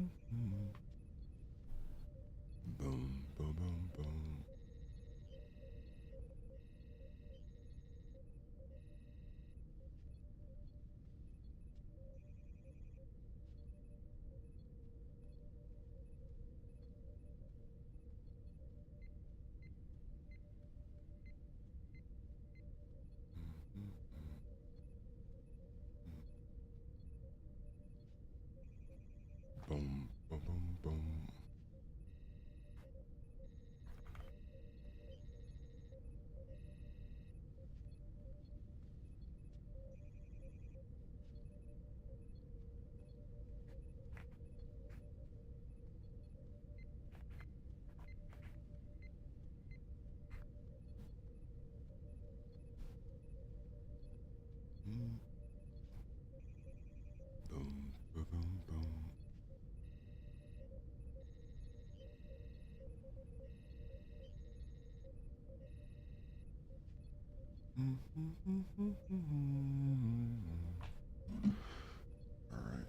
Boom, boom, boom, boom. Boom, boom, boom, boom. Boom, boom, boom, boom. All right.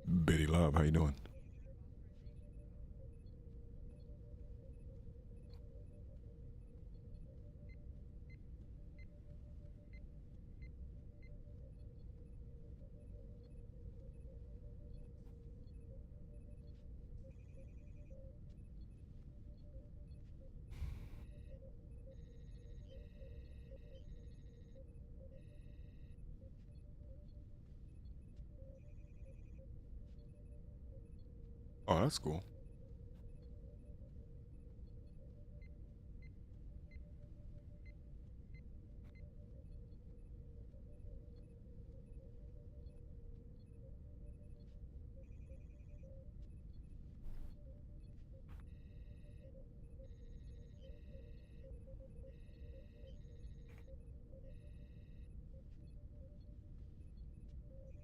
Betty Love, how you doing? Oh, that's cool.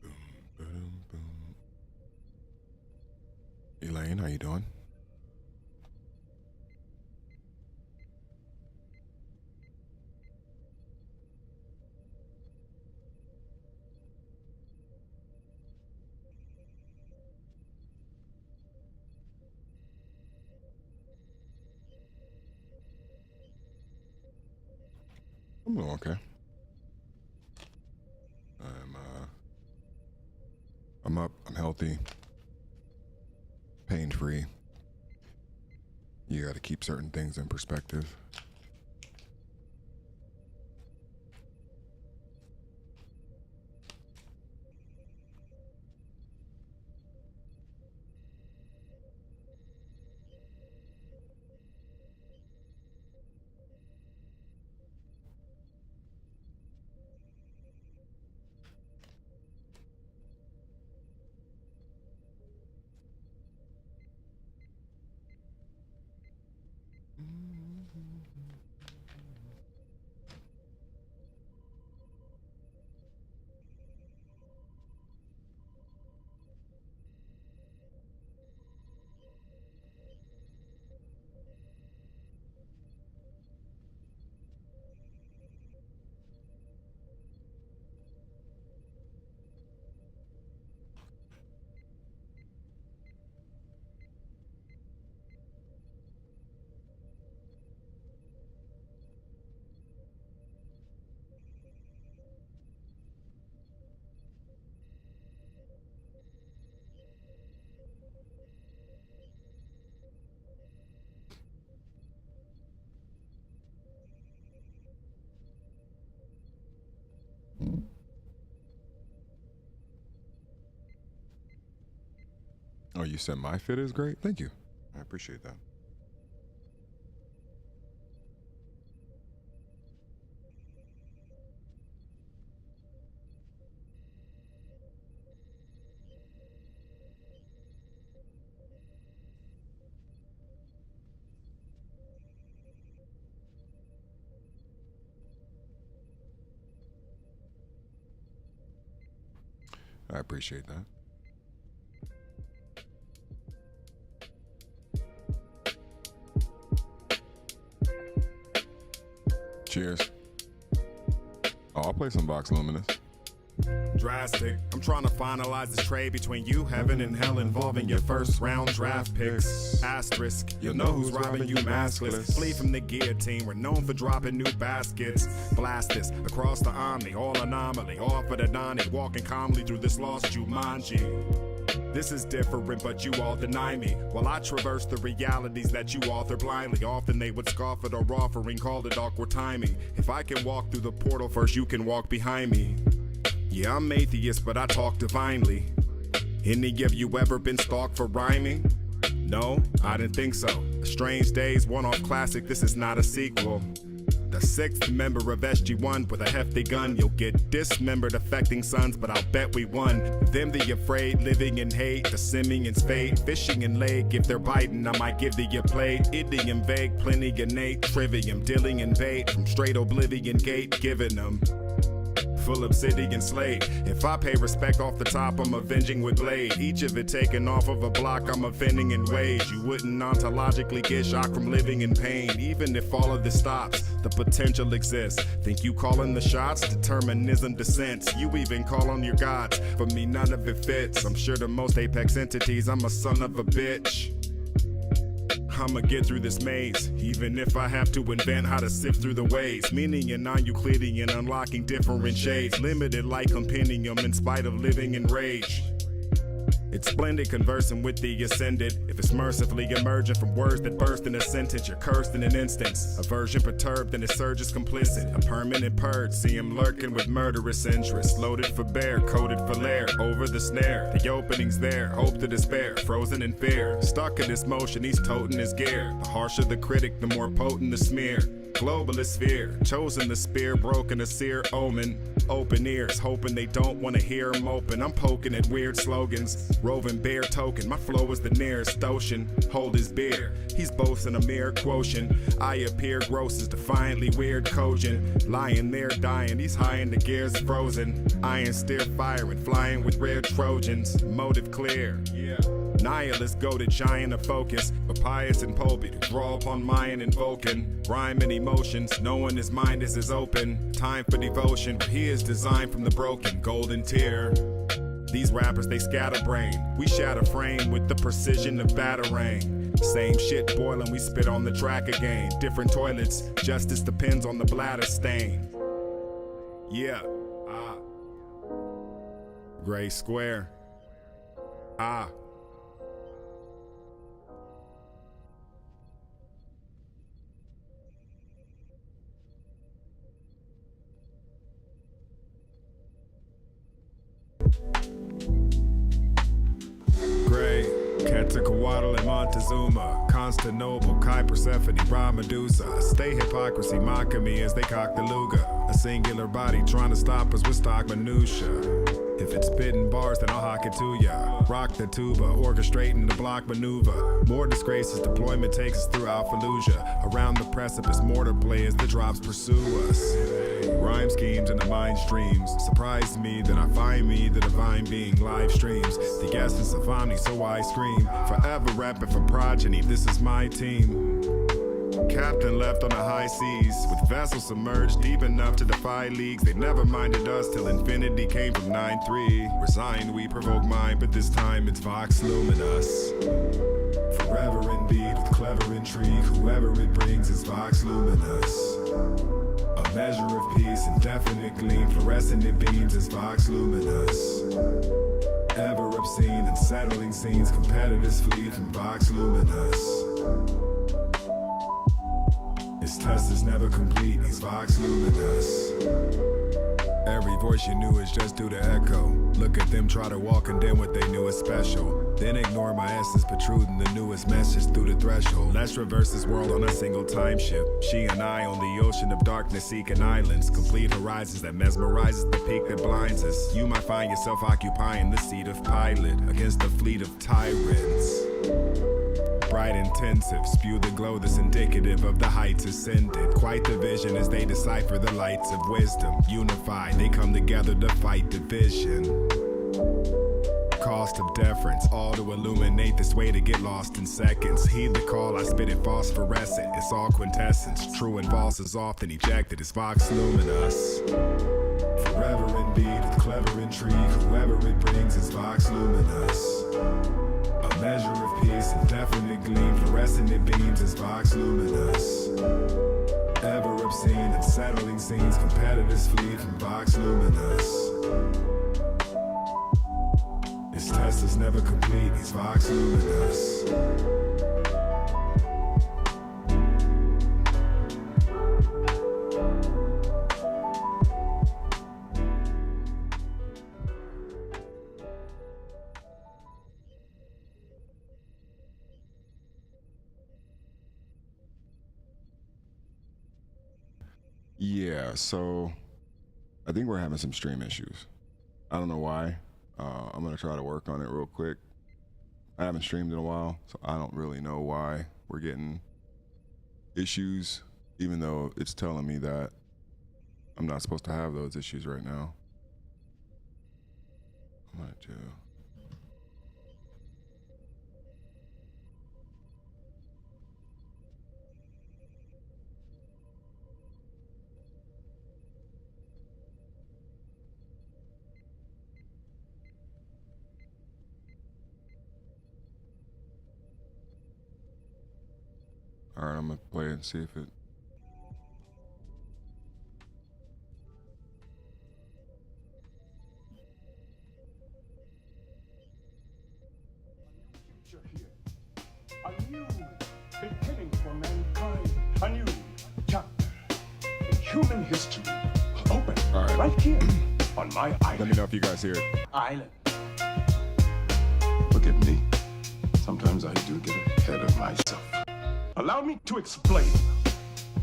Boom, boom, boom. Elaine, how you doing? I'm doing okay. I'm uh, I'm up. I'm healthy. Pain free. You got to keep certain things in perspective. Oh, you said my fit is great? Thank you. I appreciate that. I appreciate that. Cheers. Oh, I'll play some Vox Luminous. Drastic. I'm trying to finalize this trade between you, heaven and hell, involving your first round draft picks. Asterisk, you'll know who's robbing you maskless. Flee from the guillotine, we're known for dropping new baskets. Blast this across the Omni, all anomaly, off of the Donnie, walking calmly through this lost Jumanji. This is different, but you all deny me, while I traverse the realities that you author blindly. Often they would scoff at our offering, called it awkward timing. If I can walk through the portal first, you can walk behind me. Yeah, I'm atheist, but I talk divinely. Any of you ever been stalked for rhyming? No, I didn't think so. A Strange Days one-off classic, this is not a sequel. The sixth member of SG-1 with a hefty gun. You'll get dismembered, affecting sons, but I'll bet we won. Them the afraid, living in hate, the Simeon's fate, fishing in lake. If they're biting, I might give thee a plate. Idiom vague, plenty innate, trivium, dealing in bait. From straight oblivion gate, giving them full obsidian slate. If I pay respect off the top, I'm avenging with blade. Each of it taken off of a block, I'm offending in ways you wouldn't ontologically get shocked from living in pain. Even if all of this stops, the potential exists. Think you calling the shots? Determinism dissents. You even call on your gods. For me, none of it fits. I'm sure to most apex entities, I'm a son of a bitch. I'ma get through this maze, even if I have to invent how to sift through the ways. Meaning in non-Euclidean, unlocking different shades. Limited like compendium in spite of living in rage. It's splendid conversing with the ascended. If it's mercifully emergent from words that burst in a sentence, you're cursed in an instance. Aversion perturbed and the surge is complicit. A permanent purge, see him lurking with murderous interest. Loaded for bear, coded for lair, over the snare. The opening's there, hope to despair, frozen in fear. Stuck in this motion, he's toting his gear. The harsher the critic, the more potent the smear. Globalist fear, chosen the spear, broken a sear omen. Open ears, hoping they don't want to hear him open. I'm poking at weird slogans, roving bear token. My flow is the nearest ocean. Hold his beer, he's boasting a mere quotient. I appear gross as defiantly weird cogent. Lying there dying, he's high in the gears frozen. Iron steer firing, flying with rare Trojans. Motive clear, yeah. Nihilist goaded giant of focus, but pious and pulpy to draw upon Mayan and Vulcan. Rhyme and emotions, knowing his mind is as open. Time for devotion, but he is designed from the broken golden tear. These rappers, they scatterbrain. We shatter frame with the precision of batarang. Same shit boiling, we spit on the track again. Different toilets, justice depends on the bladder stain. Yeah, Gray Square. Gray, Quetzalcoatl and Montezuma, Constantinople, Kai Persephone, Ra Medusa. Stay hypocrisy, mocking me as they cock the Luga. A singular body trying to stop us with stock minutia. If it's spitting bars, then I'll hock it to ya. Rock the tuba, orchestrating the block maneuver. More disgraces, deployment takes us through Fallujah. Around the precipice, mortar play as the drops pursue us. Rhyme schemes and the mind streams. Surprise me that I find me, the divine being, live streams. The essence of Omni, so I scream. Forever rapping for progeny, this is my team. Captain left on the high seas, with vessels submerged deep enough to defy leagues. They never minded us till infinity came from 9-3. Resigned, we provoke mind, but this time it's Vox Luminous. Forever indeed, with clever intrigue, whoever it brings is Vox Luminous. A measure of peace, indefinite gleam, fluorescent it beams is Vox Luminous. Ever obscene, unsettling scenes, competitors flee from Vox Luminous. His test is never complete, he's Vox Luminous. Every voice you knew is just due to echo. Look at them try to walk, condemn what they knew as special. Then ignore my essence, protruding the newest message through the threshold. Let's reverse this world on a single time ship. She and I on the ocean of darkness, seeking islands. Complete horizons that mesmerizes the peak that blinds us. You might find yourself occupying the seat of pilot against a fleet of tyrants. Bright intensive, spew the glow that's indicative of the heights ascended. Quite the vision as they decipher the lights of wisdom. Unified, they come together to fight division. Cost of deference, all to illuminate this way to get lost in seconds. Heed the call, I spit it phosphorescent. It's all quintessence. True and false is often ejected. It's vox luminous. Forever indeed, with clever intrigue. Whoever it brings is vox luminous. A measure of peace, indefinite gleam, fluorescent it beams as vox luminous. Ever obscene, unsettling scenes, competitors flee from vox luminous. His test is never complete, he's vox luminous. Yeah, so I think we're having some stream issues. I don't know why. I'm gonna try to work on it real quick. I haven't streamed in a while, so I don't really know why we're getting issues, even though it's telling me that I'm not supposed to have those issues right now. I'm gonna do. All right, I'm gonna play it and see if it. A new beginning for mankind. A new chapter in human history. Open right here on my island. Let me know if you guys hear it. Island. Forgive me. Sometimes I do get ahead of myself. Allow me to explain.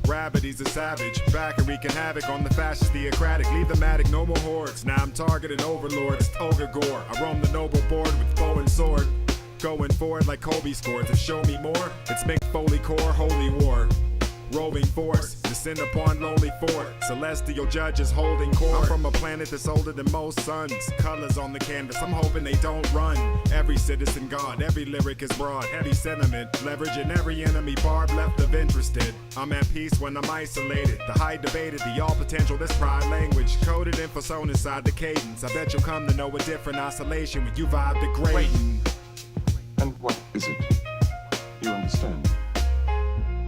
Gravity's a savage, back and wreaking havoc on the fascist theocratic. Leave the matic, no more hordes. Now I'm targeting overlords, ogre gore. I roam the noble board with bow and sword. Going forward like Kobe scores. To show me more, it's Mick Foley core, holy war. Roving force, descend upon lowly fort. Celestial judges holding court. I'm from a planet that's older than most suns. Colors on the canvas, I'm hoping they don't run. Every citizen god, every lyric is broad. Heavy sentiment, leveraging every enemy barb left of interested. I'm at peace when I'm isolated. The high debated, the all potential, this pride language. Coded in persona inside the cadence. I bet you'll come to know a different oscillation when you vibe the Greydon. And what is it? You understand?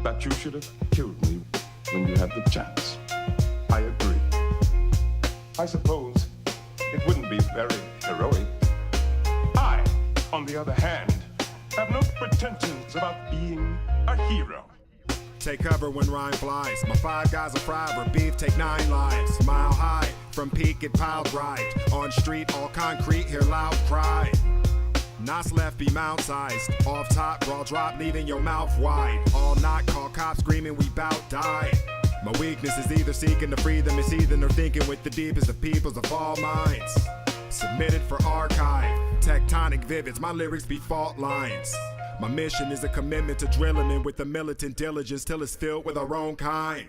That you should have killed me when you had the chance. I agree. I suppose it wouldn't be very heroic. I, on the other hand, have no pretensions about being a hero. Take cover when rhyme flies. My 5 guys are fried where beef take 9 lives. Mile high, from peak get piled right. On street, all concrete, hear loud cry. Knots left be mount-sized. Off top, raw drop, leaving your mouth wide. All knock, call cops screaming we bout die. My weakness is either seeking to free them, it's either or thinking with the deepest of peoples of all minds. Submitted for archive, tectonic vivids, my lyrics be fault lines. My mission is a commitment to drilling in with the militant diligence till it's filled with our own kind.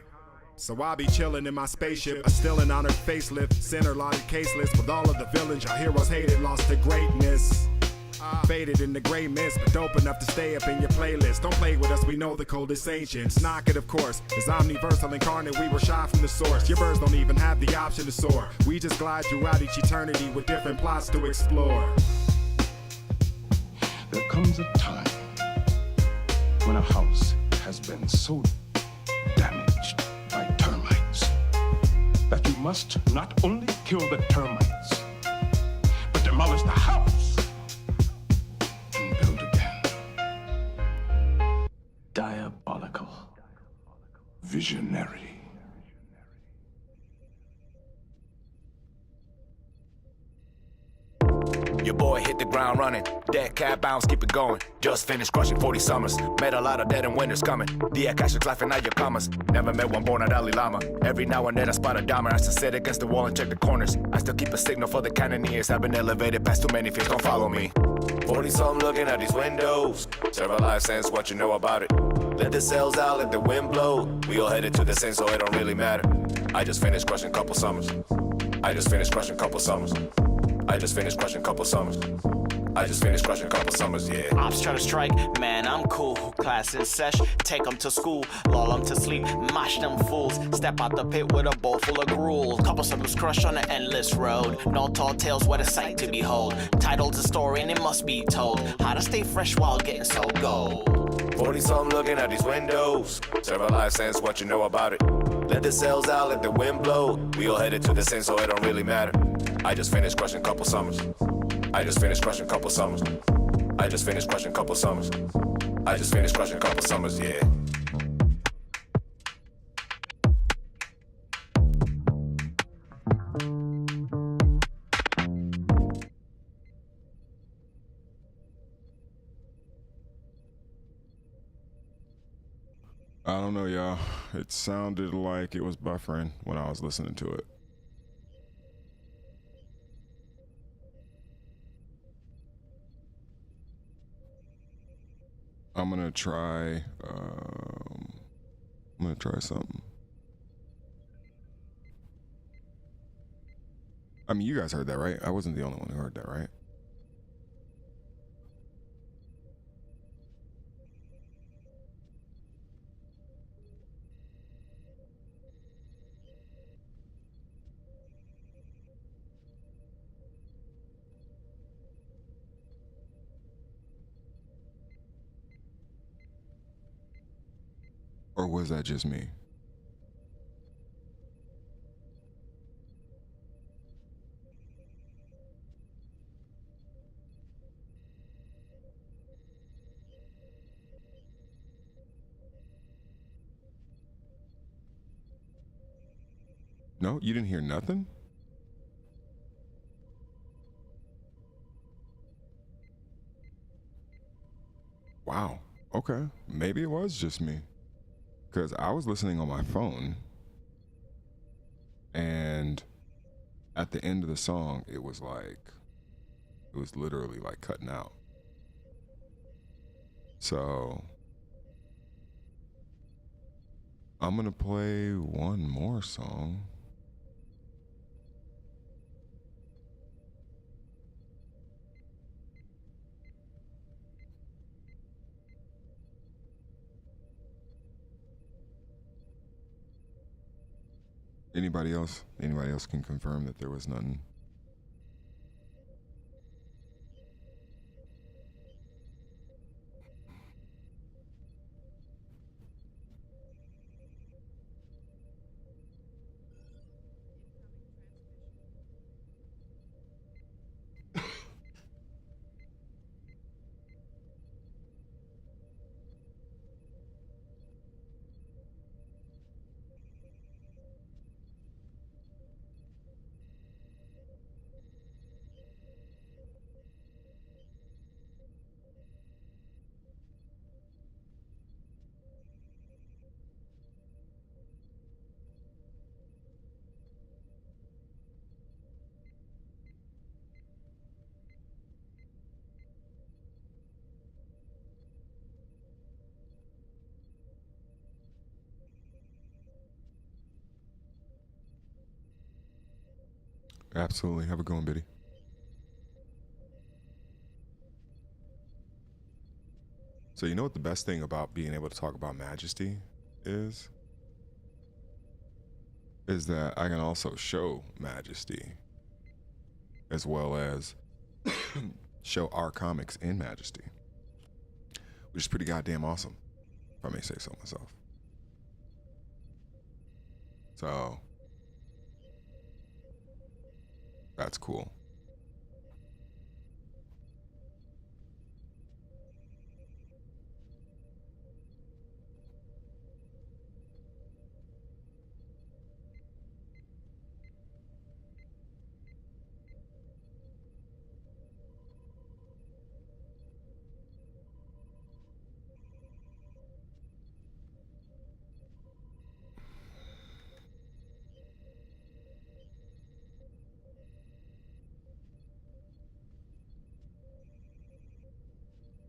So I'll be chilling in my spaceship, a still an honored facelift, center loaded caseless with all of the villains your heroes hated, lost to greatness. Faded in the gray mist, but dope enough to stay up in your playlist. Don't play with us, we know the coldest ancients. Knock it, of course, is omniversal incarnate. We were shot from the source. Your birds don't even have the option to soar. We just glide throughout each eternity with different plots to explore. There comes a time when a house has been so damaged by termites that you must not only kill the termites, but demolish the house. Diabolical. Visionary. Your boy hit the ground running. Dead cat bounce, keep it going. Just finished crushing 40 summers. Met a lot of dead and winters coming. The Akashics laughing at your commas. Never met one born at Dalai Lama. Every now and then I spot a dime. I still sit against the wall and check the corners. I still keep a signal for the cannoneers. I've been elevated past too many fears, don't follow me. 40-something looking at these windows. Serve a life sense, what you know about it. Let the sails out, let the wind blow. We all headed to the same, so it don't really matter. I just finished crushing couple summers. I just finished crushing couple summers. I just finished crushing couple summers. I just finished crushing couple summers, yeah. Ops try to strike, man, I'm cool. Class in sesh, take them to school. Lull them to sleep, mash them fools. Step out the pit with a bowl full of gruel. Couple summers crush on an endless road. No tall tales, what a sight to behold. Title's a story and it must be told. How to stay fresh while getting so gold. 40-something looking at these windows. Serve a life sense, what you know about it. Let the sails out, let the wind blow. We all headed to the same, so it don't really matter. I just finished crushing couple summers. I just finished crushing couple summers. I just finished crushing couple summers. I just finished crushing couple summers, yeah. I don't know, y'all. It sounded like it was buffering when I was listening to it. I'm gonna try something. I mean, you guys heard that, right? I wasn't the only one who heard that, right? Or was that just me? No, you didn't hear nothing? Wow. Okay. Maybe it was just me. Because I was listening on my phone, and at the end of the song, it was literally like cutting out. So I'm gonna play one more song. Anybody else can confirm that there was nothing. Absolutely. Have a good one, Biddy. So you know what the best thing about being able to talk about Majesty is? Is that I can also show Majesty as well as show our comics in Majesty, which is pretty goddamn awesome, if I may say so myself. So that's cool.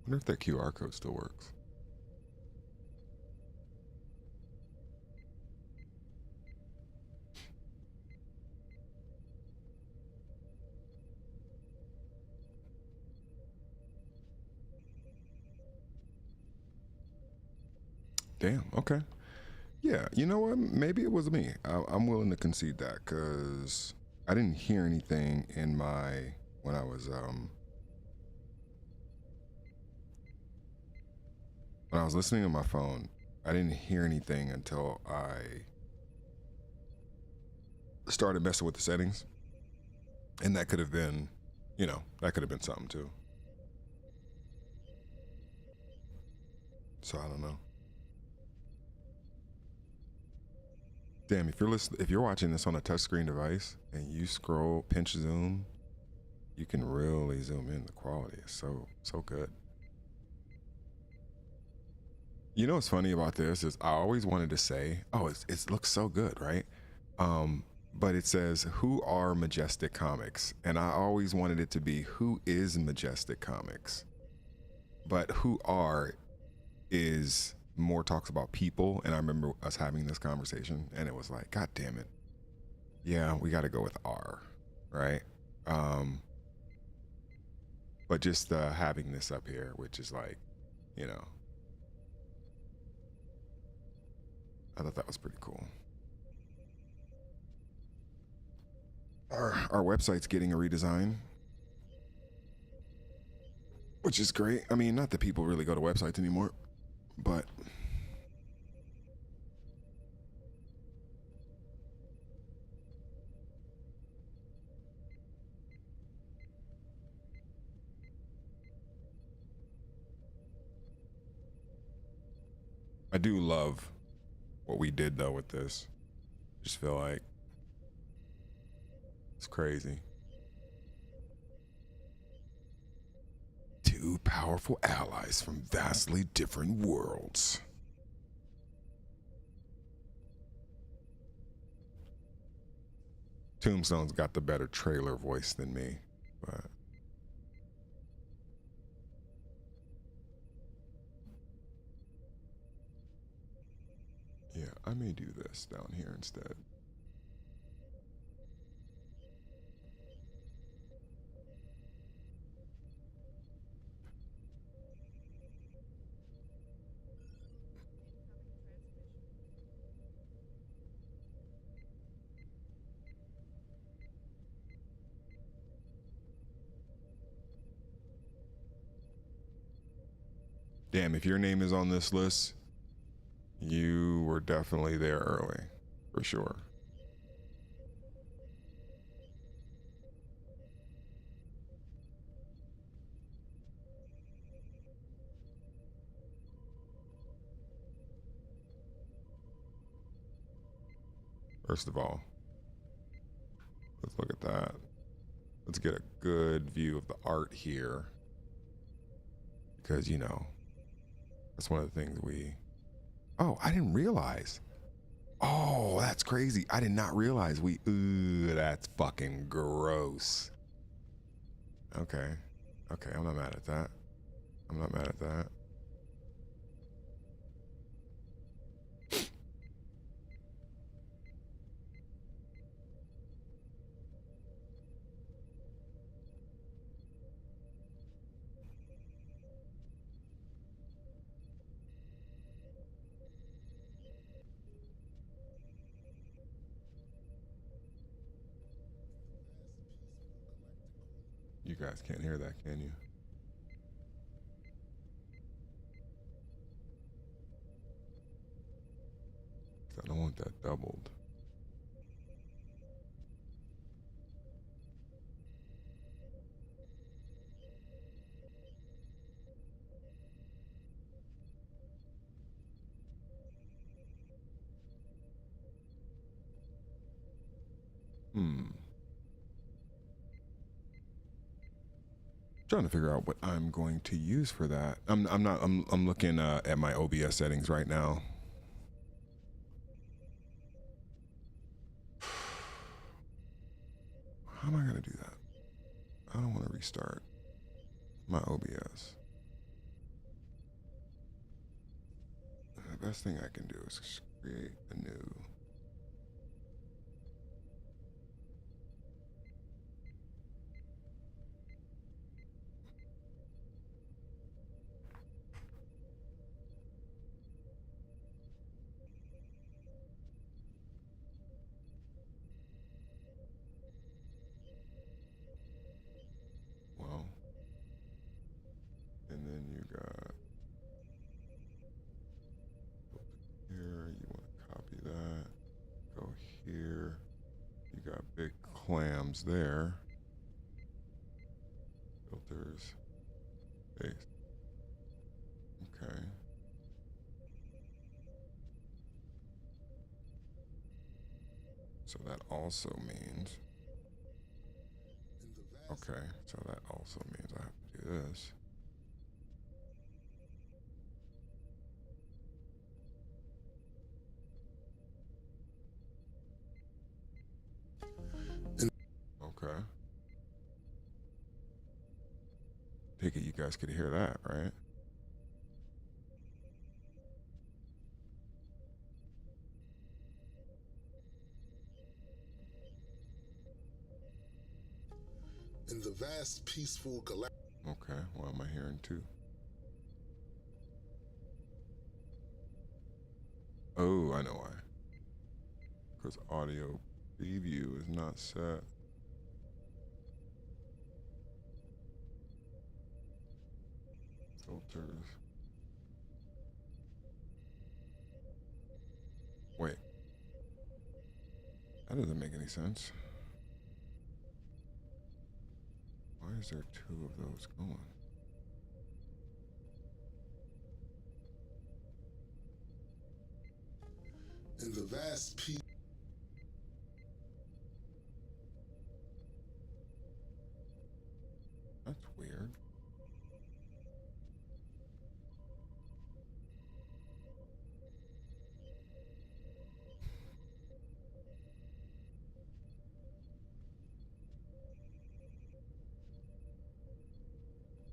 wonder if that QR code still works. Damn, okay. Yeah, you know what? Maybe it was me. I'm willing to concede that because I didn't hear anything in my, when I was listening to my phone, I didn't hear anything until I started messing with the settings. And that could have been, you know, that could have been something too. So I don't know. Damn, if you're watching this on a touchscreen device and you scroll, pinch zoom, you can really zoom in. The quality is so good. You know what's funny about this is I always wanted to say, oh, it looks so good, right? But it says, who are Majestic Comics? And I always wanted it to be, who is Majestic Comics? But who are is more talks about people. And I remember us having this conversation and it was like, God damn it. Yeah, we got to go with R, right? But just having this up here, which is like, you know, I thought that was pretty cool. Our website's getting a redesign, which is great. I mean, not that people really go to websites anymore, but I do love what we did though with this. Just feel like it's crazy. Two powerful allies from vastly different worlds. Tombstone's got the better trailer voice than me, but yeah, I may do this down here instead. Damn, if your name is on this list, you were definitely there early, for sure. First of all, let's look at that. Let's get a good view of the art here. Because, you know, that's one of the things we... Oh, I didn't realize. Oh, that's crazy. I did not realize we... Ooh, that's fucking gross. Okay. Okay, I'm not mad at that. I'm not mad at that. You guys can't hear that, can you? I don't want that doubled. Trying to figure out what I'm going to use for that. I'm looking at my OBS settings right now. How am I gonna do that? I don't want to restart my OBS. the best thing I can do is create a new. Well, and then you got here, you want to copy that, go here, you got big clams there, filters, paste, okay. So that also means, okay, so that also means I have to do this. Okay. Take it you guys could hear that, right? In the vast, peaceful galactic. Okay, what am I hearing too? Oh, I know why. Because audio preview is not set. Filters. Wait. That doesn't make any sense. Why is there two of those going? In the vast peace. That's weird.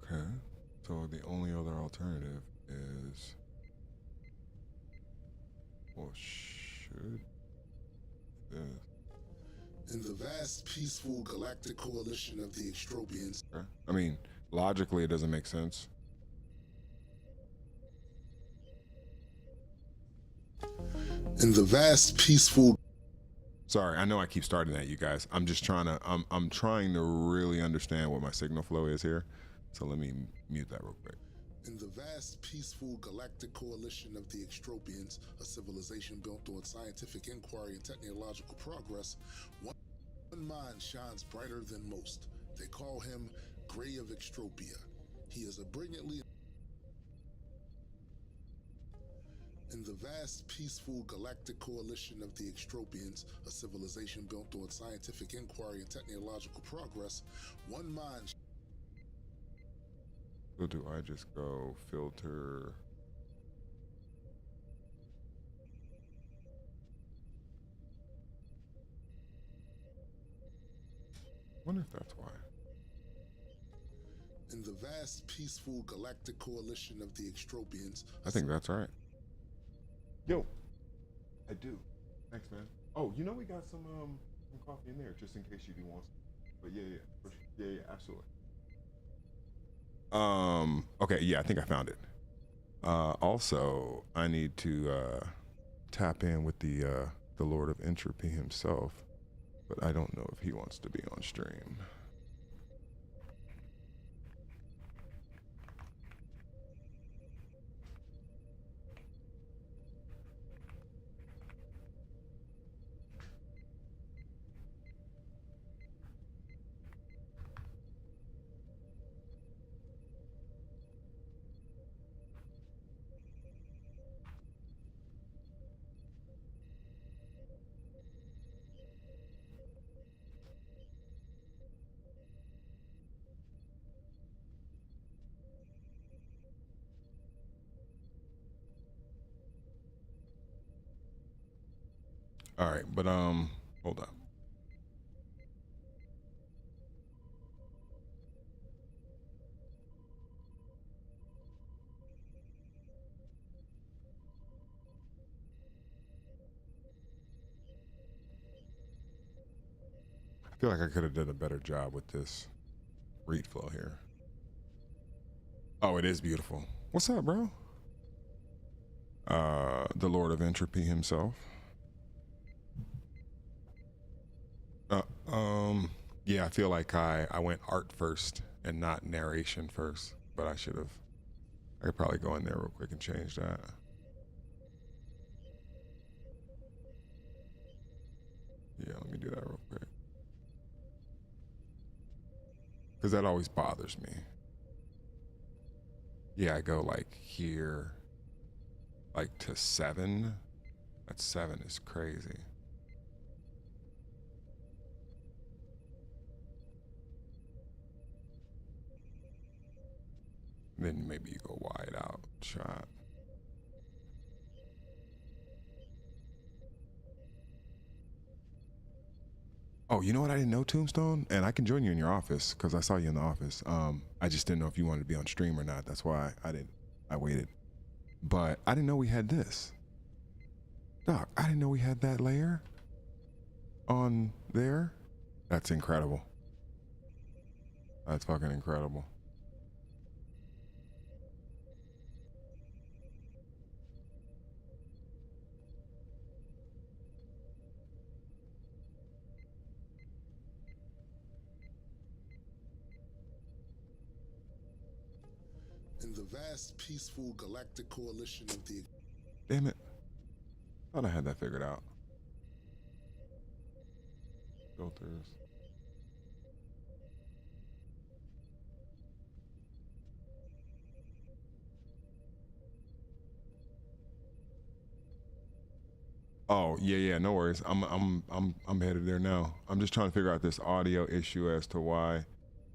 Okay, so the only other alternative is, well, should this? In the vast, peaceful galactic coalition of the Extropians. Okay. I mean, logically, it doesn't make sense. In the vast, peaceful. Sorry, I know I keep starting that, you guys. I'm just trying to, I'm trying to really understand what my signal flow is here. So let me mute that real quick. In the vast, peaceful galactic coalition of the Extropians, a civilization built on scientific inquiry and technological progress, one mind shines brighter than most. They call him Grey of Extropia. He is a brilliantly. In the vast, peaceful galactic coalition of the Extropians, a civilization built on scientific inquiry and technological progress, one mind. So do I just go filter? Wonder if that's why. In the vast, peaceful galactic coalition of the Extropians. I think that's right. Yo, I do. Thanks, man. Oh, you know we got some coffee in there just in case you do want some. But yeah, absolutely. Okay, yeah, I think I found it. Also, I need to tap in with the Lord of Entropy himself, but I don't know if he wants to be on stream. All right, but hold on. feel like I could have done a better job with this read flow here. Oh, it is beautiful. What's up, bro? The Lord of Entropy himself. Yeah, I feel like I went art first and not narration first, but I should have. I could probably go in there real quick and change that. Yeah, let me do that real quick. Because that always bothers me. Yeah, I go like here, like to 7. That 7 is crazy. Then maybe you go wide out shot. Oh, you know what I didn't know, Tombstone? And I can join you in your office because I saw you in the office. I just didn't know if you wanted to be on stream or not. That's why I waited. But I didn't know we had this. Doc, I didn't know we had that layer on there. That's incredible. That's fucking incredible. In the vast, peaceful galactic coalition of the... Damn it. Thought I had that figured out. Filters. Oh, yeah, no worries. I'm headed there now. I'm just trying to figure out this audio issue as to why.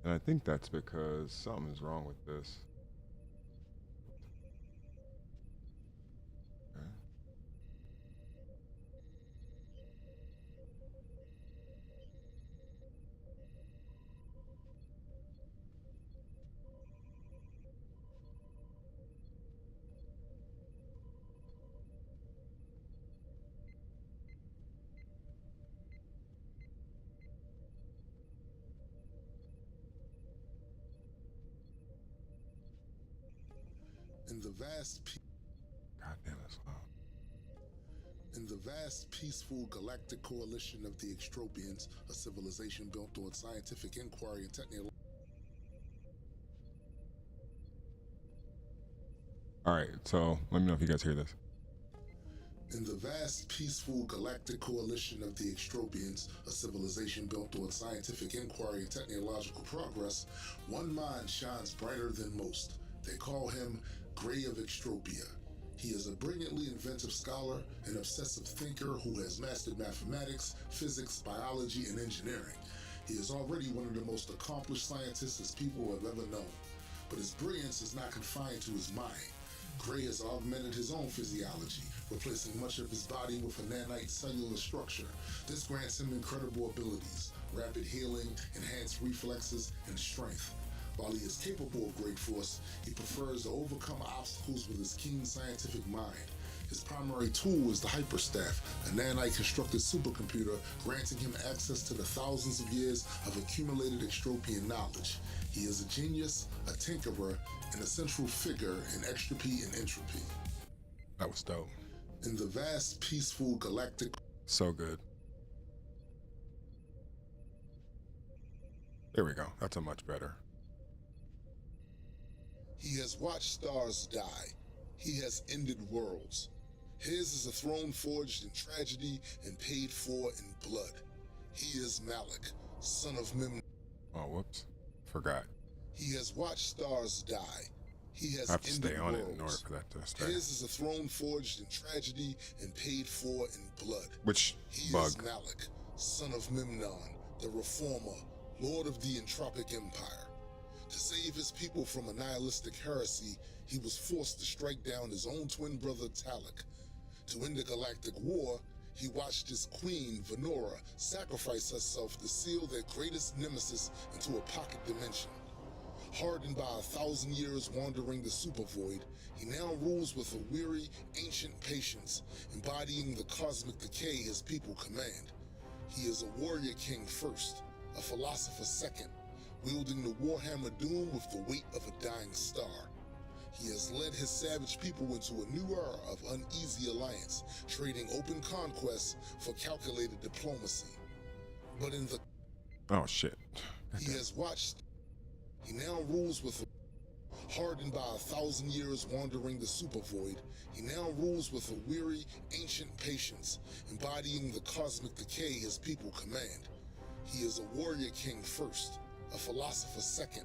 And I think that's because something's wrong with this. In the vast... God damn, it's loud. In the vast, peaceful galactic coalition of the Extropians, a civilization built on scientific inquiry and technical... All right, so let me know if you guys hear this. In the vast, peaceful galactic coalition of the Extropians, a civilization built on scientific inquiry and technological progress, one mind shines brighter than most. They call him Grey of Extropia. He is a brilliantly inventive scholar, an obsessive thinker who has mastered mathematics, physics, biology, and engineering. He is already one of the most accomplished scientists his people have ever known. But his brilliance is not confined to his mind. Grey has augmented his own physiology, replacing much of his body with a nanite cellular structure. This grants him incredible abilities, rapid healing, enhanced reflexes, and strength. While he is capable of great force, he prefers to overcome obstacles with his keen scientific mind. His primary tool is the Hyperstaff, a nanite-constructed supercomputer granting him access to the thousands of years of accumulated Extropian knowledge. He is a genius, a tinkerer, and a central figure in extropy and entropy. That was dope. In the vast, peaceful galactic... So good. There we go. That's a much better. He has watched stars die. He has ended worlds. His is a throne forged in tragedy and paid for in blood. He is Malik, son of Mim. Oh, whoops. Forgot. He has watched stars die. He has I have to ended stay on worlds. it in order for that to stay. His is a throne forged in tragedy and paid for in blood. Which He bug? is Malik, son of Memnon, the reformer, lord of the Entropic Empire. To save his people from a nihilistic heresy, he was forced to strike down his own twin brother Talik. To end the galactic war, he watched his queen, Venora, sacrifice herself to seal their greatest nemesis into a pocket dimension. Hardened by 1,000 years wandering the supervoid, he now rules with a weary, ancient patience, embodying the cosmic decay his people command. He is a warrior king first, a philosopher second, wielding the Warhammer Doom with the weight of a dying star. He has led his savage people into a new era of uneasy alliance, trading open conquests for calculated diplomacy. But in the Oh shit. he has watched, he now rules with hardened by 1,000 years wandering the super void, he now rules with a weary, ancient patience, embodying the cosmic decay his people command. He is a warrior king first, a philosopher second,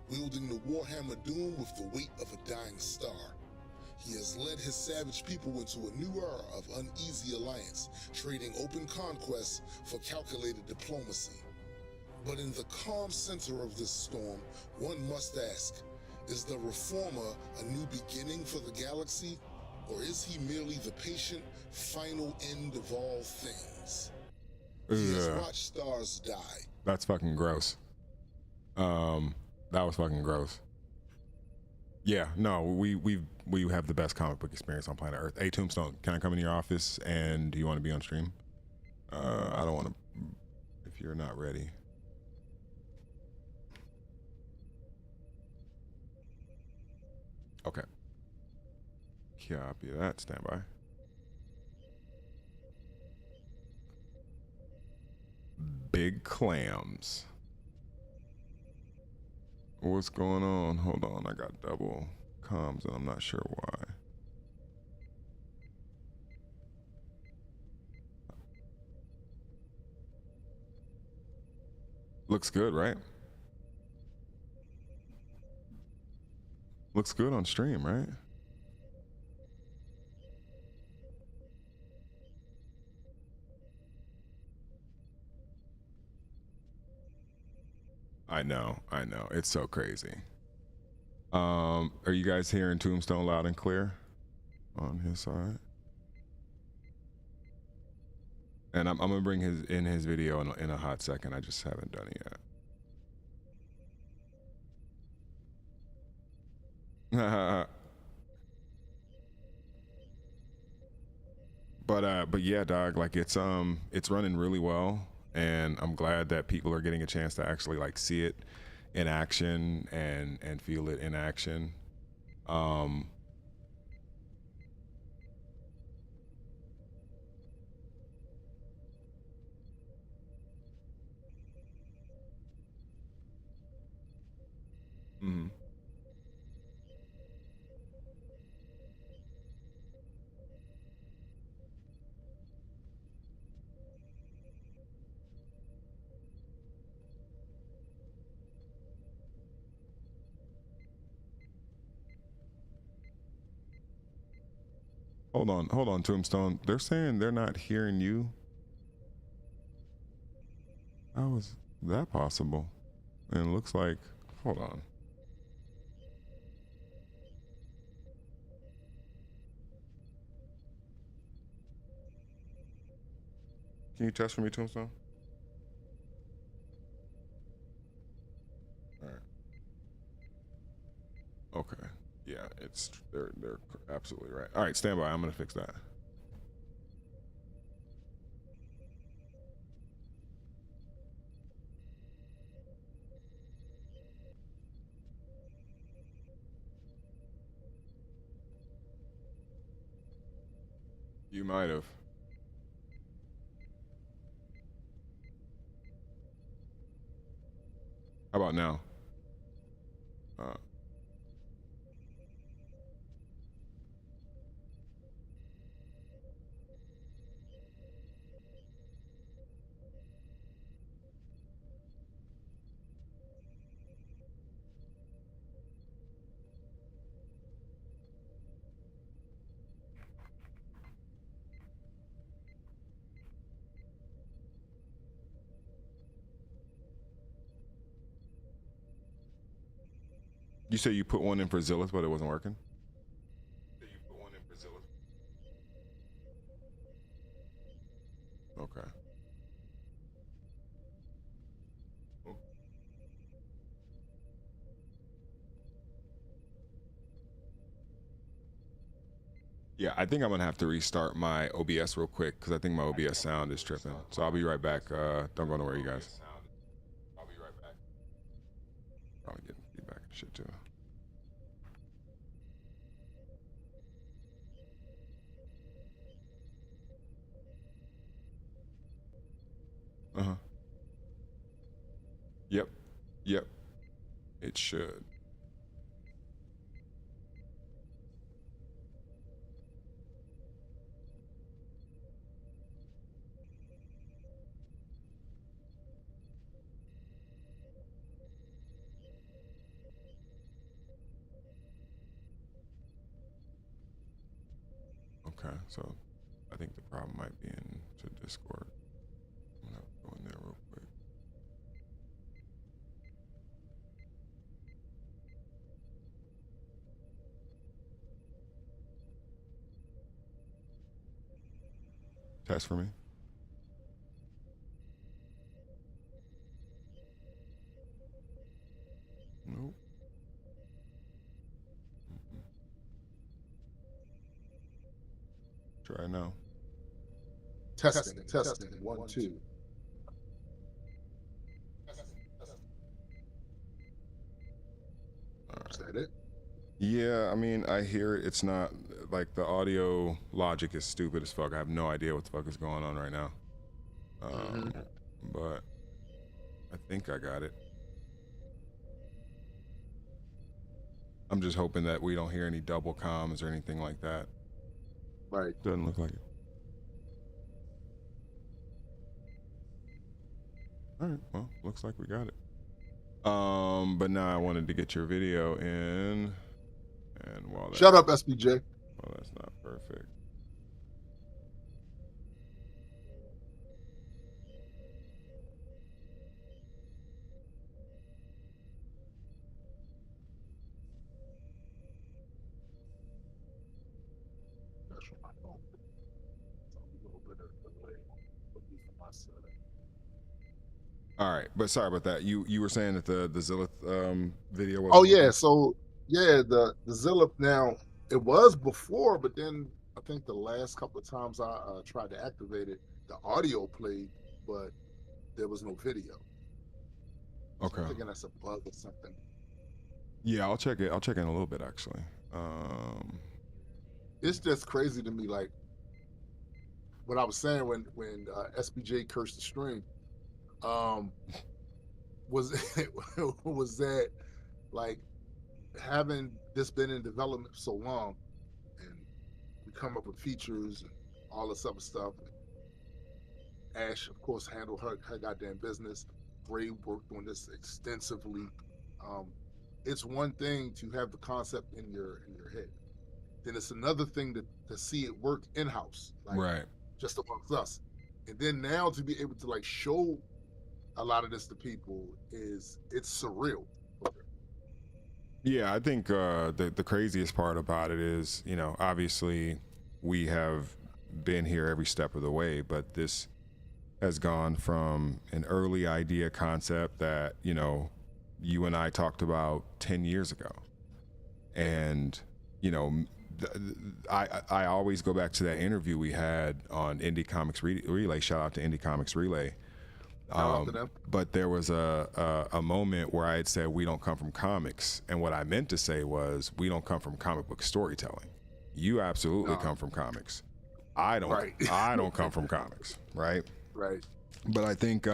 wielding the Warhammer Doom with the weight of a dying star. He has led his savage people into a new era of uneasy alliance, trading open conquests for calculated diplomacy. But in the calm center of this storm, one must ask, is the Reformer a new beginning for the galaxy, or is he merely the patient, final end of all things? He has watched stars die. That's fucking gross. That was fucking gross. Yeah, no, we have the best comic book experience on planet Earth. Hey, Tombstone, can I come in your office and do you want to be on stream? I don't want to, if you're not ready. Okay. Copy that, stand by. Big clams. What's going on? Hold on, I got double comms and I'm not sure why. Looks good, right? Looks good on stream, right? I know. It's so crazy. Are you guys hearing Tombstone loud and clear on his side? And I'm gonna bring his video in a hot second. I just haven't done it yet. But yeah, dog, like it's running really well, and I'm glad that people are getting a chance to actually like see it in action and feel it in action. Mm-hmm. Hold on, Tombstone. They're saying they're not hearing you. How is that possible? And it looks like, hold on. Can you test for me, Tombstone? All right. Okay. Yeah, they're absolutely right. All right, stand by. I'm gonna fix that. You might have. How about now? You say you put one in for Zillith, but it wasn't working? You put one in for Zillith. Okay. Yeah, I think I'm gonna have to restart my OBS real quick because I think my OBS sound is tripping. So I'll be right back. Don't go nowhere, you guys. shit too. Uh-huh. Yep. Yep. It should. Okay, so I think the problem might be in to Discord. I'm gonna go in there real quick. Test for me. Nope. Try now. Testing. 1, 2. Is that it? Yeah, I mean, I hear it. It's not like the audio logic is stupid as fuck. I have no idea what the fuck is going on right now. But I think I got it. I'm just hoping that we don't hear any double comms or anything like that. Right. Doesn't look like it. All right, well, looks like we got it. But now I wanted to get your video in, and while that, Shut up, SPJ. well, that's not perfect. That's from my phone. So a little bit of delay would be from my side. All right, but sorry about that. You were saying that the Zillith video was. Oh yeah, so yeah, the Zillip now it was before, but then I think the last couple of times I tried to activate it, the audio played, but there was no video. So Okay. I'm thinking that's a bug or something. Yeah, I'll check it. I'll check in a little bit actually. It's just crazy to me, like what I was saying when SPJ cursed the stream. Was was that like having this been in development for so long, and we come up with features and all this other stuff. Ash, of course, handled her goddamn business. Gray worked on this extensively. It's one thing to have the concept in your head. Then it's another thing to see it work in house, like right. just amongst us. And then now to be able to like show a lot of this to people it's surreal. Yeah, I think the craziest part about it is, you know, obviously we have been here every step of the way, but this has gone from an early idea concept that, you know, you and I talked about 10 years ago. And, you know, I always go back to that interview we had on Indie Comics Relay. Shout out to Indie Comics Relay. But there was a moment where I had said we don't come from comics, and what I meant to say was we don't come from comic book storytelling. You absolutely come from comics. I don't. Right. I don't come from comics, right? Right. But I think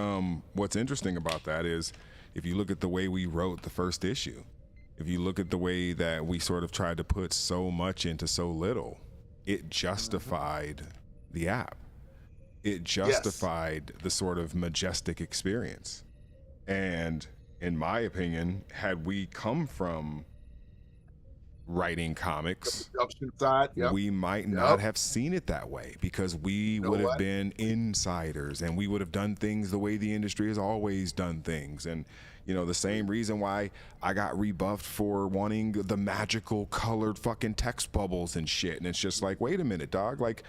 what's interesting about that is if you look at the way we wrote the first issue, if you look at the way that we sort of tried to put so much into so little, it justified the app. It justified the sort of majestic experience. And in my opinion, had we come from writing comics, Side, we might not have seen it that way, because we would have been insiders and we would have done things the way the industry has always done things. And, you know, the same reason why I got rebuffed for wanting the magical colored fucking text bubbles and shit. And it's just like, wait a minute, dog. Like,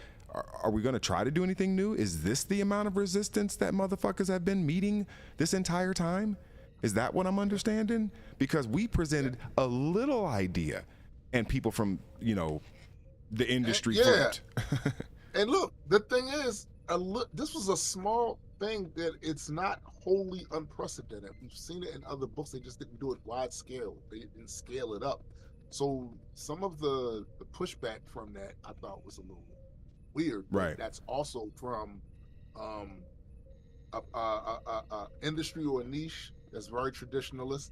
are we going to try to do anything new? Is this the amount of resistance that motherfuckers have been meeting this entire time? Is that what I'm understanding? Because we presented a little idea and people from, you know, the industry flipped. And look, the thing is, this was a small, thing that it's not wholly unprecedented. We've seen it in other books. They just didn't do it wide scale. They didn't scale it up. So some of the pushback from that I thought was a little weird. But Right. that's also from um, a industry or a niche that's very traditionalist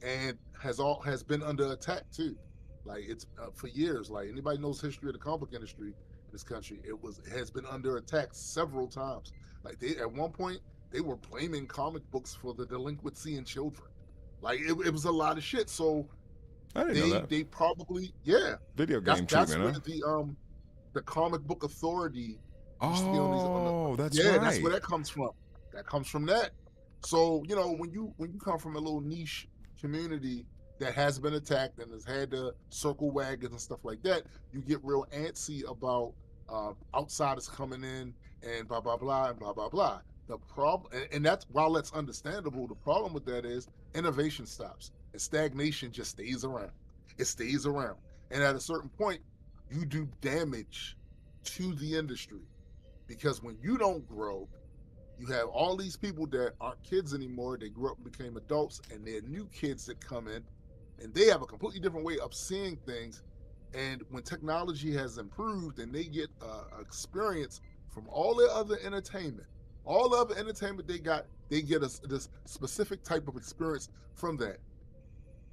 and has been under attack too. Like it's for years. Like anybody knows history of the comic book industry in this country, it has been under attack several times. Like they at one point they were blaming comic books for the delinquency in children. Like it was a lot of shit. So I didn't know that. they probably yeah. Video That's game that's treatment, where huh? the comic book authority used to be Oh, that's yeah, right. that's where that comes from. That comes from that. So you know when you come from a little niche community that has been attacked and has had to circle wagons and stuff like that, you get real antsy about outsiders coming in and blah blah blah and blah blah blah. The problem, and that's while that's understandable, the problem with that is innovation stops and stagnation just stays around. It stays around, and at a certain point, you do damage to the industry because when you don't grow, you have all these people that aren't kids anymore. They grew up and became adults, and they're new kids that come in, and they have a completely different way of seeing things. And when technology has improved, and they get experience from all their other entertainment, all the other entertainment they get this specific type of experience from that,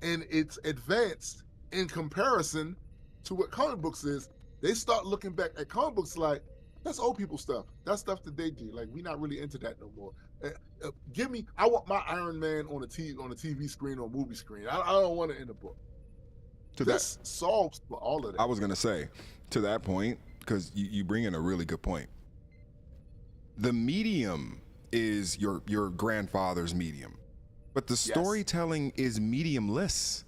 and it's advanced in comparison to what comic books is. They start looking back at comic books like that's old people stuff. That's stuff that they do. Like we're not really into that no more. Give me. I want my Iron Man on a TV screen or movie screen. I don't want it in a book. This solves for all of that. I was gonna say, to that point, because you bring in a really good point. The medium is your grandfather's medium, but the storytelling is mediumless.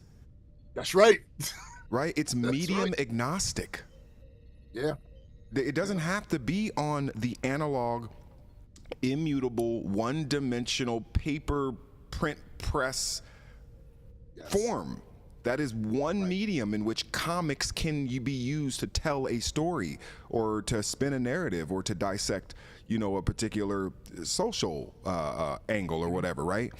That's right. Right? It's medium agnostic. Yeah. It doesn't have to be on the analog, immutable, one-dimensional paper print press form. That is one medium in which comics can be used to tell a story or to spin a narrative or to dissect, a particular social angle or whatever, right?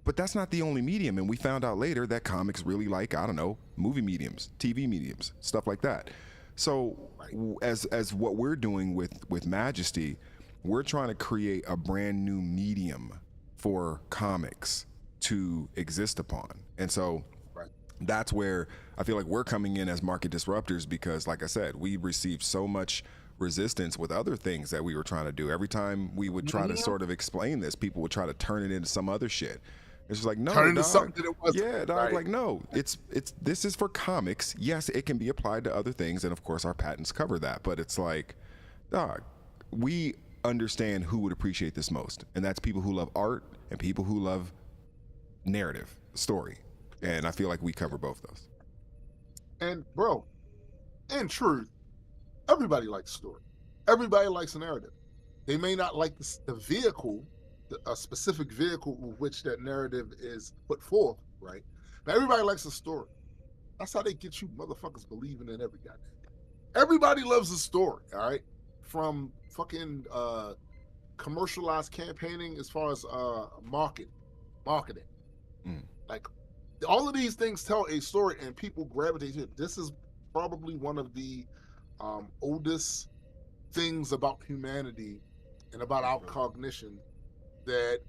But that's not the only medium, and we found out later that comics really like, I don't know, movie mediums, TV mediums, stuff like that. So as what we're doing with Majesty, we're trying to create a brand new medium for comics to exist upon. And so that's where I feel like we're coming in as market disruptors because, like I said, we received so much resistance with other things that we were trying to do. Every time we would try to sort of explain this, people would try to turn it into some other shit. It's just like, no, turn into dog. something that it wasn't. Yeah, dog. Like, no, it's this is for comics. Yes, it can be applied to other things, and of course, our patents cover that. But it's like, dog, we understand who would appreciate this most, and that's people who love art and people who love narrative, story. And I feel like we cover both those. And bro, in truth, everybody likes story. Everybody likes a narrative. They may not like the vehicle, a specific vehicle with which that narrative is put forth, right? But everybody likes a story. That's how they get you motherfuckers believing in every goddamn thing. Everybody loves a story, all right? From fucking commercialized campaigning as far as marketing. Like all of these things tell a story and people gravitate to it. This is probably one of the oldest things about humanity and about our cognition that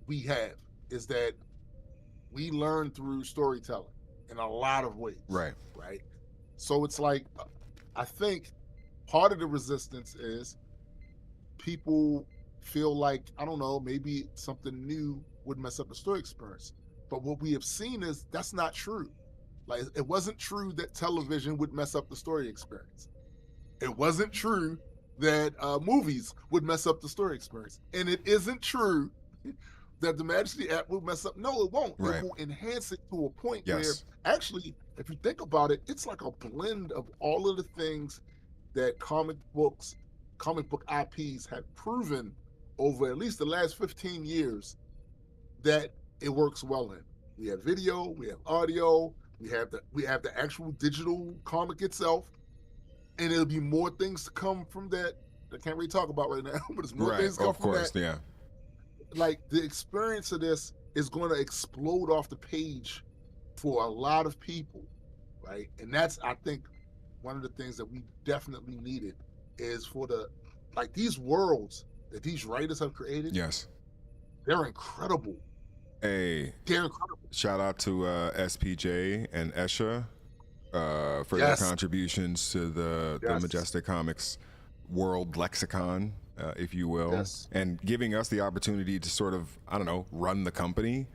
we have, is that we learn through storytelling in a lot of ways. Right. So it's like, I think part of the resistance is people feel like, I don't know, maybe something new would mess up the story experience. But what we have seen is that's not true. Like, it wasn't true that television would mess up the story experience. It wasn't true that movies would mess up the story experience. And it isn't true that the Majesty app will mess up. No, it won't. It will enhance it to a point where, actually, if you think about it, it's like a blend of all of the things that comic book IPs have proven over at least the last 15 years that it works well in. We have video, we have audio, we have the actual digital comic itself, and there'll be more things to come from that I can't really talk about right now, but there's more Right, things come of from course, that. yeah. Like the experience of this is going to explode off the page for a lot of people, right? And that's, I think, one of the things that we definitely needed is for these worlds that these writers have created. Yes. They're incredible. Hey, They're incredible. shout out to SPJ and Esha for their Yes. contributions to the Yes. Majestic Comics world lexicon, if you will, Yes. and giving us the opportunity to sort of, I don't know, run the company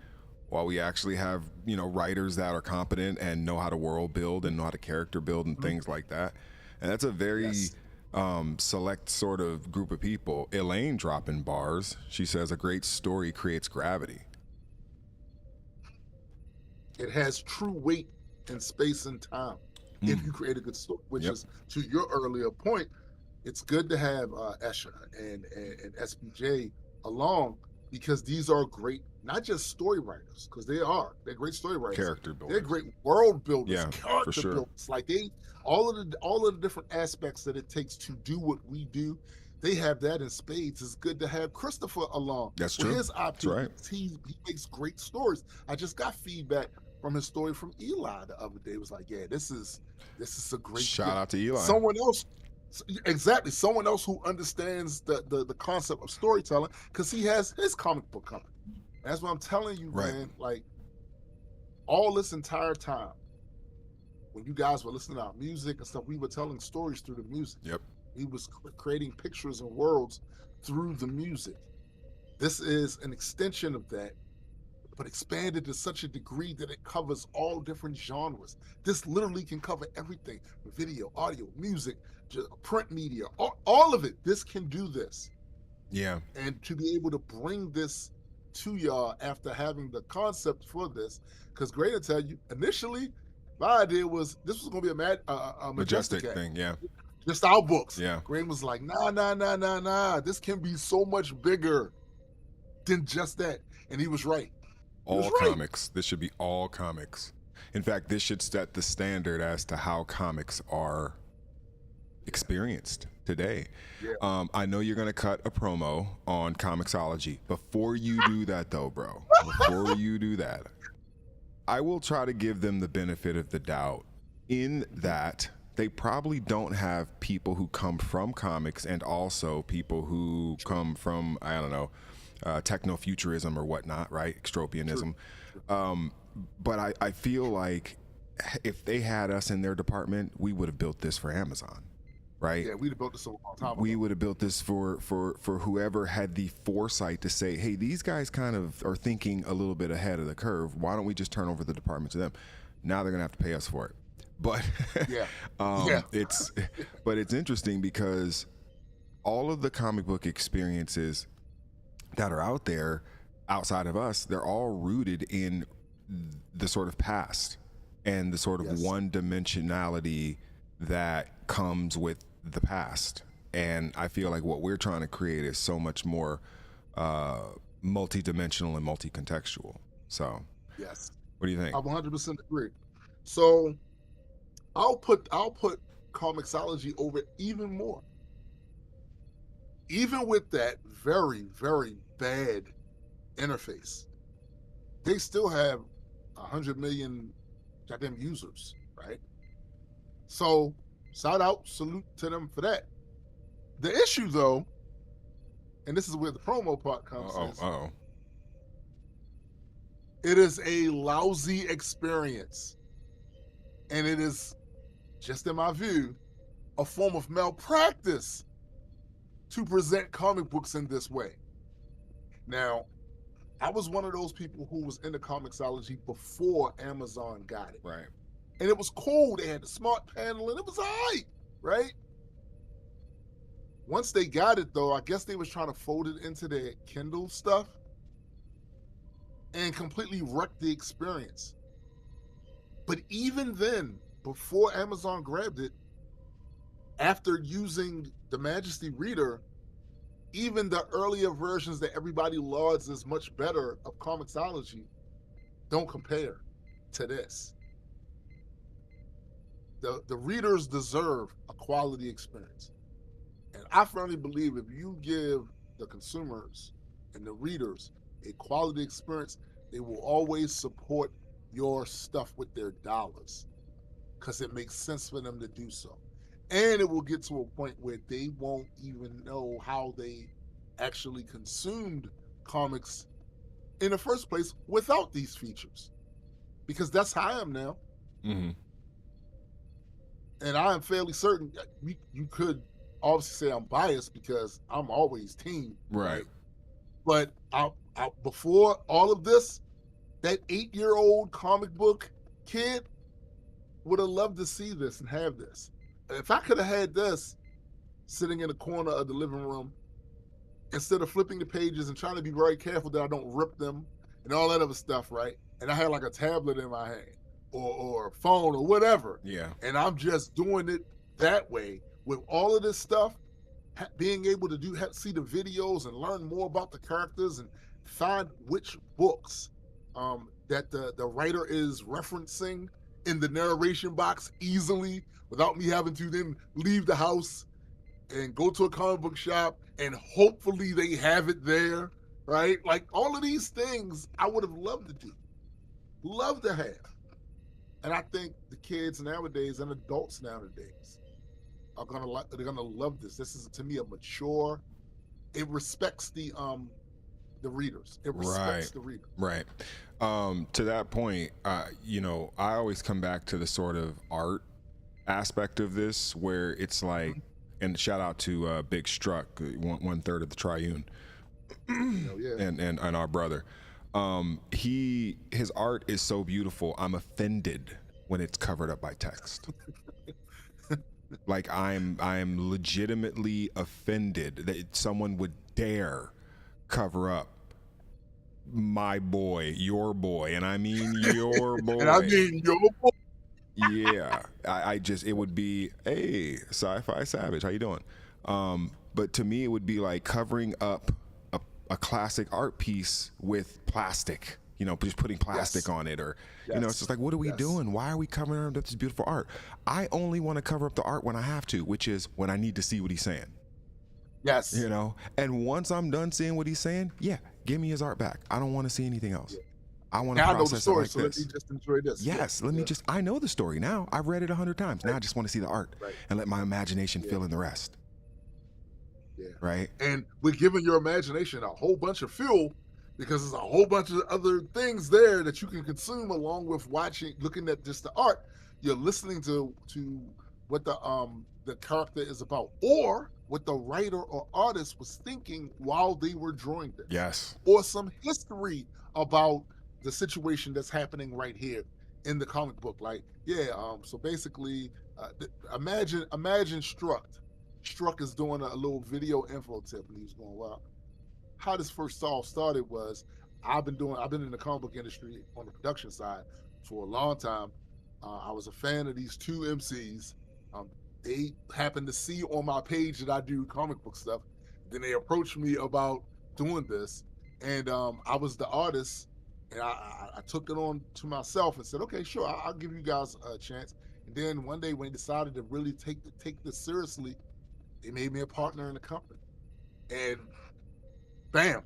while we actually have, you know, writers that are competent and know how to world build and know how to character build and things like that. And that's a very Yes. select sort of group of people. Elaine dropping bars. She says a great story creates gravity. It has true weight in space and time if you create a good story, which Yep. is, to your earlier point, it's good to have Esha and SPJ along, because these are great, not just story writers, because they're great story writers. Character builders. They're great world builders, Yeah, character for sure. builders. Like all of the different aspects that it takes to do what we do, they have that in spades. It's good to have Christopher along. That's with true. His That's IP, right. he makes great stories. I just got feedback from his story from Eli the other day. It was like, yeah, this is a great Shout out to Eli. someone else who understands the concept of storytelling, because he has his comic book company. That's what I'm telling you, Right. man. Like, all this entire time, when you guys were listening to our music and stuff, we were telling stories through the music. Yep. He was creating pictures and worlds through the music. This is an extension of that, but expanded to such a degree that it covers all different genres. This literally can cover everything: video, audio, music, print media, all of it. This can do this. Yeah. And to be able to bring this to y'all after having the concept for this, because Greydon tell you initially, my idea was this was going to be a Majestic thing, yeah. just our books. Yeah. Greydon was like, nah. This can be so much bigger than just that, and he was right. All comics. This should be all comics. In fact, this should set the standard as to how comics are experienced today. Yeah. I know you're going to cut a promo on Comixology. Before you do that, though, bro, before you do that, I will try to give them the benefit of the doubt in that they probably don't have people who come from comics and also people who come from, I don't know, techno-futurism or whatnot, right? Extropianism. But I feel like if they had us in their department, we would have built this for Amazon, right? Yeah, we'd have built this a long time ago. We would have built this for whoever had the foresight to say, hey, these guys kind of are thinking a little bit ahead of the curve. Why don't we just turn over the department to them? Now they're gonna have to pay us for it. But it's interesting because all of the comic book experiences that are out there outside of us, they're all rooted in the sort of past and the sort of one dimensionality that comes with the past. And I feel like what we're trying to create is so much more multi-dimensional and multi-contextual. So yes, what do you think? I 100% agree. So I'll put Comixology over even more. Even with that very, very bad interface, they still have 100 million goddamn users, right? So salute to them for that. The issue, though, and this is where the promo part comes in. It is a lousy experience. And it is, just in my view, a form of malpractice to present comic books in this way. Now, I was one of those people who was into Comixology before Amazon got it. Right. And it was cool. They had the smart panel and it was all right, right? Once they got it, though, I guess they was trying to fold it into their Kindle stuff and completely wrecked the experience. But even then, before Amazon grabbed it, after using the Majesty Reader, even the earlier versions that everybody lauds as much better of Comixology don't compare to this. The readers deserve a quality experience. And I firmly believe if you give the consumers and the readers a quality experience, they will always support your stuff with their dollars because it makes sense for them to do so. And it will get to a point where they won't even know how they actually consumed comics in the first place without these features. Because that's how I am now. Mm-hmm. And I am fairly certain you could obviously say I'm biased because I'm always team. Right. But I, before all of this, that 8-year-old comic book kid would have loved to see this and have this. If I could have had this sitting in the corner of the living room, instead of flipping the pages and trying to be very careful that I don't rip them and all that other stuff, right? And I had like a tablet in my hand or a phone or whatever. Yeah. And I'm just doing it that way with all of this stuff, being able to see the videos and learn more about the characters and find which books that the writer is referencing in the narration box easily without me having to then leave the house and go to a comic book shop and hopefully they have it there, right? Like all of these things I would have loved to do, loved to have. And I think the kids nowadays and adults nowadays are they're gonna love this. This is to me a mature. It respects the readers. It respects the reader. Right. To that point, you know, I always come back to the sort of art aspect of this, where it's like, and shout out to Big Struck, 1/3 of the Triune, and our brother. His art is so beautiful. I'm offended when it's covered up by text. Like I'm legitimately offended that someone would dare cover up my boy, your boy, and I mean your boy. And I mean your boy. Yeah, I just, it would be, hey, Sci-Fi Savage, how you doing? But to me, it would be like covering up a classic art piece with plastic. You know, just putting plastic on it, or you know, it's just like, what are we doing? Why are we covering up this beautiful art? I only want to cover up the art when I have to, which is when I need to see what he's saying. Yes. You know, and once I'm done seeing what he's saying, yeah, give me his art back. I don't want to see anything else. I want to process the story, it like so this. let me just enjoy this. Yes, let me just, I know the story now. I've read it 100 times. Now I just want to see the art and let my imagination fill in the rest. Yeah. Right? And we're giving your imagination a whole bunch of fuel because there's a whole bunch of other things there that you can consume along with looking at just the art. You're listening to what the character is about, or what the writer or artist was thinking while they were drawing this. Yes. Or some history about the situation that's happening right here in the comic book. Like, so basically, imagine Struck. Struck is doing a little video info tip, and he's going, well, how this first all started was, I've been in the comic book industry on the production side for a long time. I was a fan of these two MCs. They happened to see on my page that I do comic book stuff. Then they approached me about doing this, and I was the artist, and I took it on to myself and said, okay, sure, I'll give you guys a chance. And then one day when they decided to really take this seriously, they made me a partner in the company. And bam.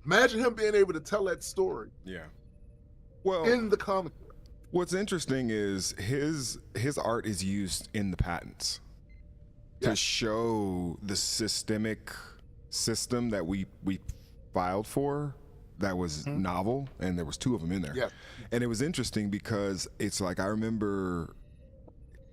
Imagine him being able to tell that story. Yeah. Well, in the comic book. What's interesting is his art is used in the patents to show the system that we filed for that was novel, and there was 2 of them in there. Yeah. And it was interesting because it's like, I remember,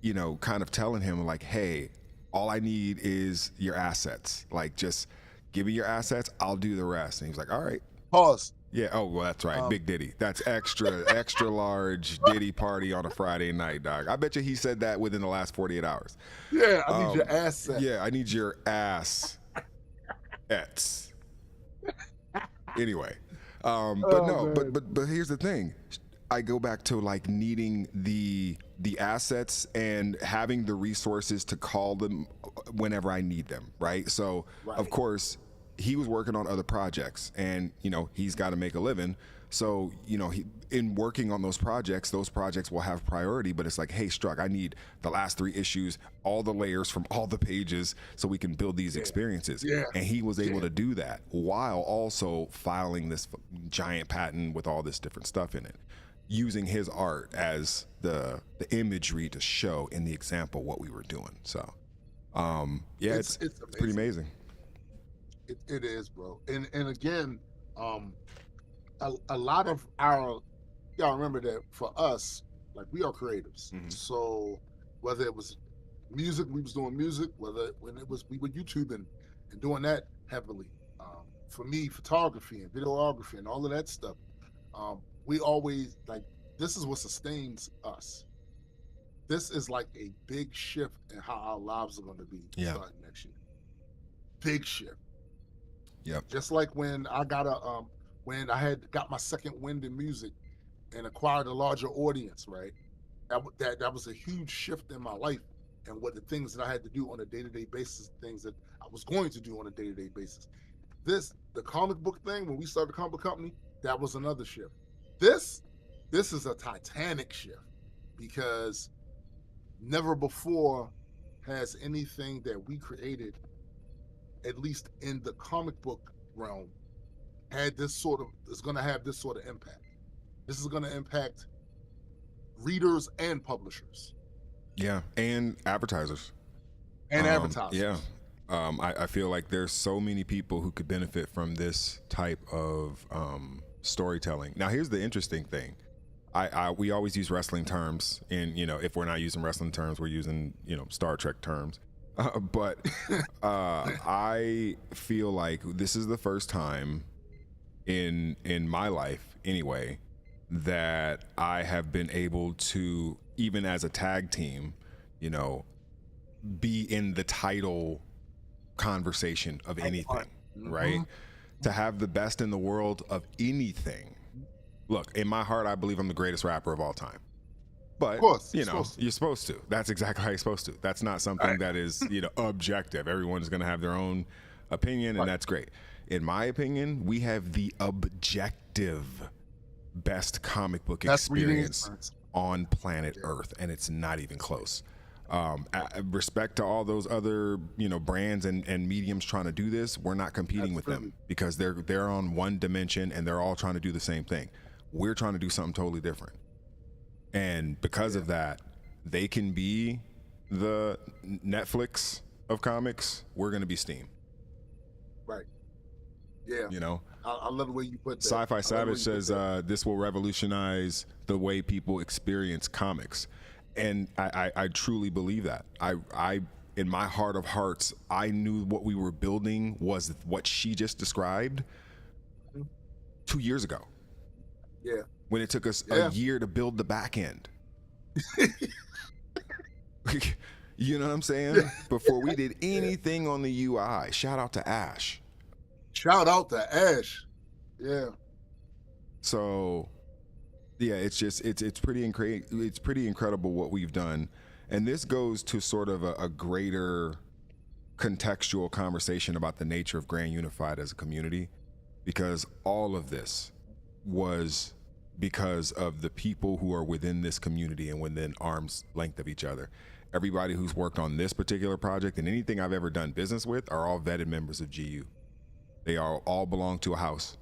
you know, kind of telling him like, hey, all I need is your assets. Like, just give me your assets, I'll do the rest. And he was like, all right. Pause. Yeah, oh, well, that's right, Big Diddy. That's extra large Diddy party on a Friday night, dog. I bet you he said that within the last 48 hours. Yeah, I need your assets. Yeah, I need your assets. Anyway, but here's the thing. I go back to like needing the assets and having the resources to call them whenever I need them, right? So, of course, he was working on other projects, and you know, he's got to make a living. So, in working on those projects will have priority, but it's like, hey, Struck, I need the last 3 issues, all the layers from all the pages so we can build these experiences. Yeah. And he was able to do that while also filing this giant patent with all this different stuff in it, using his art as the imagery to show in the example what we were doing. So, it's pretty amazing. It is, bro. And again, a lot of y'all remember that for us, like, we are creatives. So whether it was music, we was doing music, when it was, we were YouTubing and doing that heavily. For me, photography and videography and all of that stuff. We always, like, this is what sustains us. This is like a big shift in how our lives are going to be starting next year. Big shift. Yep. Just like when I got when I had got my second wind in music and acquired a larger audience, right? That was a huge shift in my life and what the things that I had to do on a day-to-day basis, things that I was going to do on a day-to-day basis. The comic book thing, when we started the comic book company, that was another shift. This is a titanic shift, because never before has anything that we created, at least in the comic book realm, is going to have this sort of impact. This is going to impact readers and publishers. Yeah, and advertisers. Yeah. I feel like there's so many people who could benefit from this type of storytelling. Now, here's the interesting thing. We always use wrestling terms, and if we're not using wrestling terms, we're using Star Trek terms. But I feel like this is the first time in my life, anyway, that I have been able to, even as a tag team, be in the title conversation of anything, right? To have the best in the world of anything. Look, in my heart, I believe I'm the greatest rapper of all time. But, of course, you're supposed to. That's exactly how you're supposed to. That's not something that is, objective. Everyone's going to have their own opinion, and that's great. In my opinion, we have the objective best comic book experience on planet Earth, and it's not even close. Respect to all those other, brands and mediums trying to do this, we're not competing with them, because they're on one dimension and they're all trying to do the same thing. We're trying to do something totally different. And because of that, they can be the Netflix of comics. We're going to be Steam. Right. Yeah. I love the way you put that. Sci-Fi Savage says this will revolutionize the way people experience comics. And I truly believe that. I in my heart of hearts, I knew what we were building was what she just described 2 years ago. Yeah. When it took us a year to build the back end. You know what I'm saying? Before we did anything on the UI. Shout out to Ash. Yeah. So, yeah, it's pretty incredible what we've done. And this goes to sort of a greater contextual conversation about the nature of Grand Unified as a community, because all of this was because of the people who are within this community and within arm's length of each other. Everybody who's worked on this particular project and anything I've ever done business with are all vetted members of GU. They all belong to a house.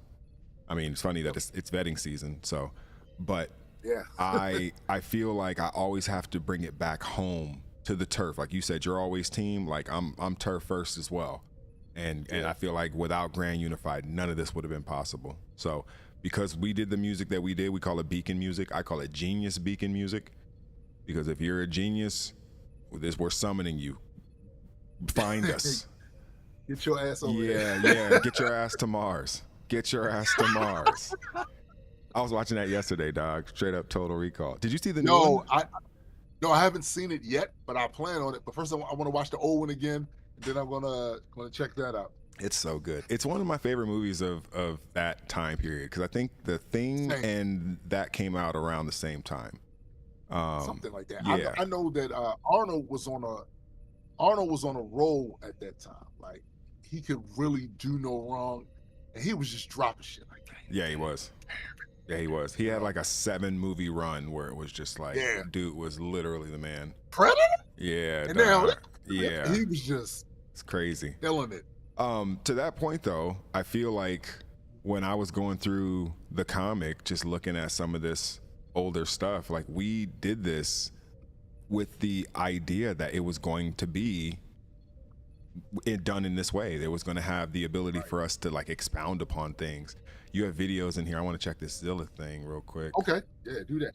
I mean, it's funny that it's vetting season, so, but yeah. I feel like I always have to bring it back home to the turf. Like you said, you're always team. Like I'm turf first as well. And I feel like without Grand Unified, none of this would have been possible. So because we did the music that we did, we call it beacon music. I call it genius beacon music, because if you're a genius, we're summoning you. Find us. Get your ass over there. Yeah. Get your ass to Mars. Get your ass to Mars. I was watching that yesterday, dog. Straight up Total Recall. Did you see the new one? No, I haven't seen it yet, but I plan on it. But first, I want to watch the old one again, and then I'm gonna check that out. It's so good. It's one of my favorite movies of that time period, because I think The Thing and that came out around the same time. Something like that. Yeah. I know that Arnold was on a roll at that time. Like, he could really do no wrong, and he was just dropping shit like that. Yeah, he was. Yeah, he was. He had like a 7-movie run where it was just like, Yeah. dude was literally the man. Predator. Yeah, And now, yeah, he was just it's crazy. killing it. To that point though, I feel like when I was going through the comic, just looking at some of this older stuff, like we did this with the idea that it was going to be done in this way. It was going to have the ability for us to like expound upon things. You have videos in here. I want to check this Zilla thing real quick. Okay, yeah, do that.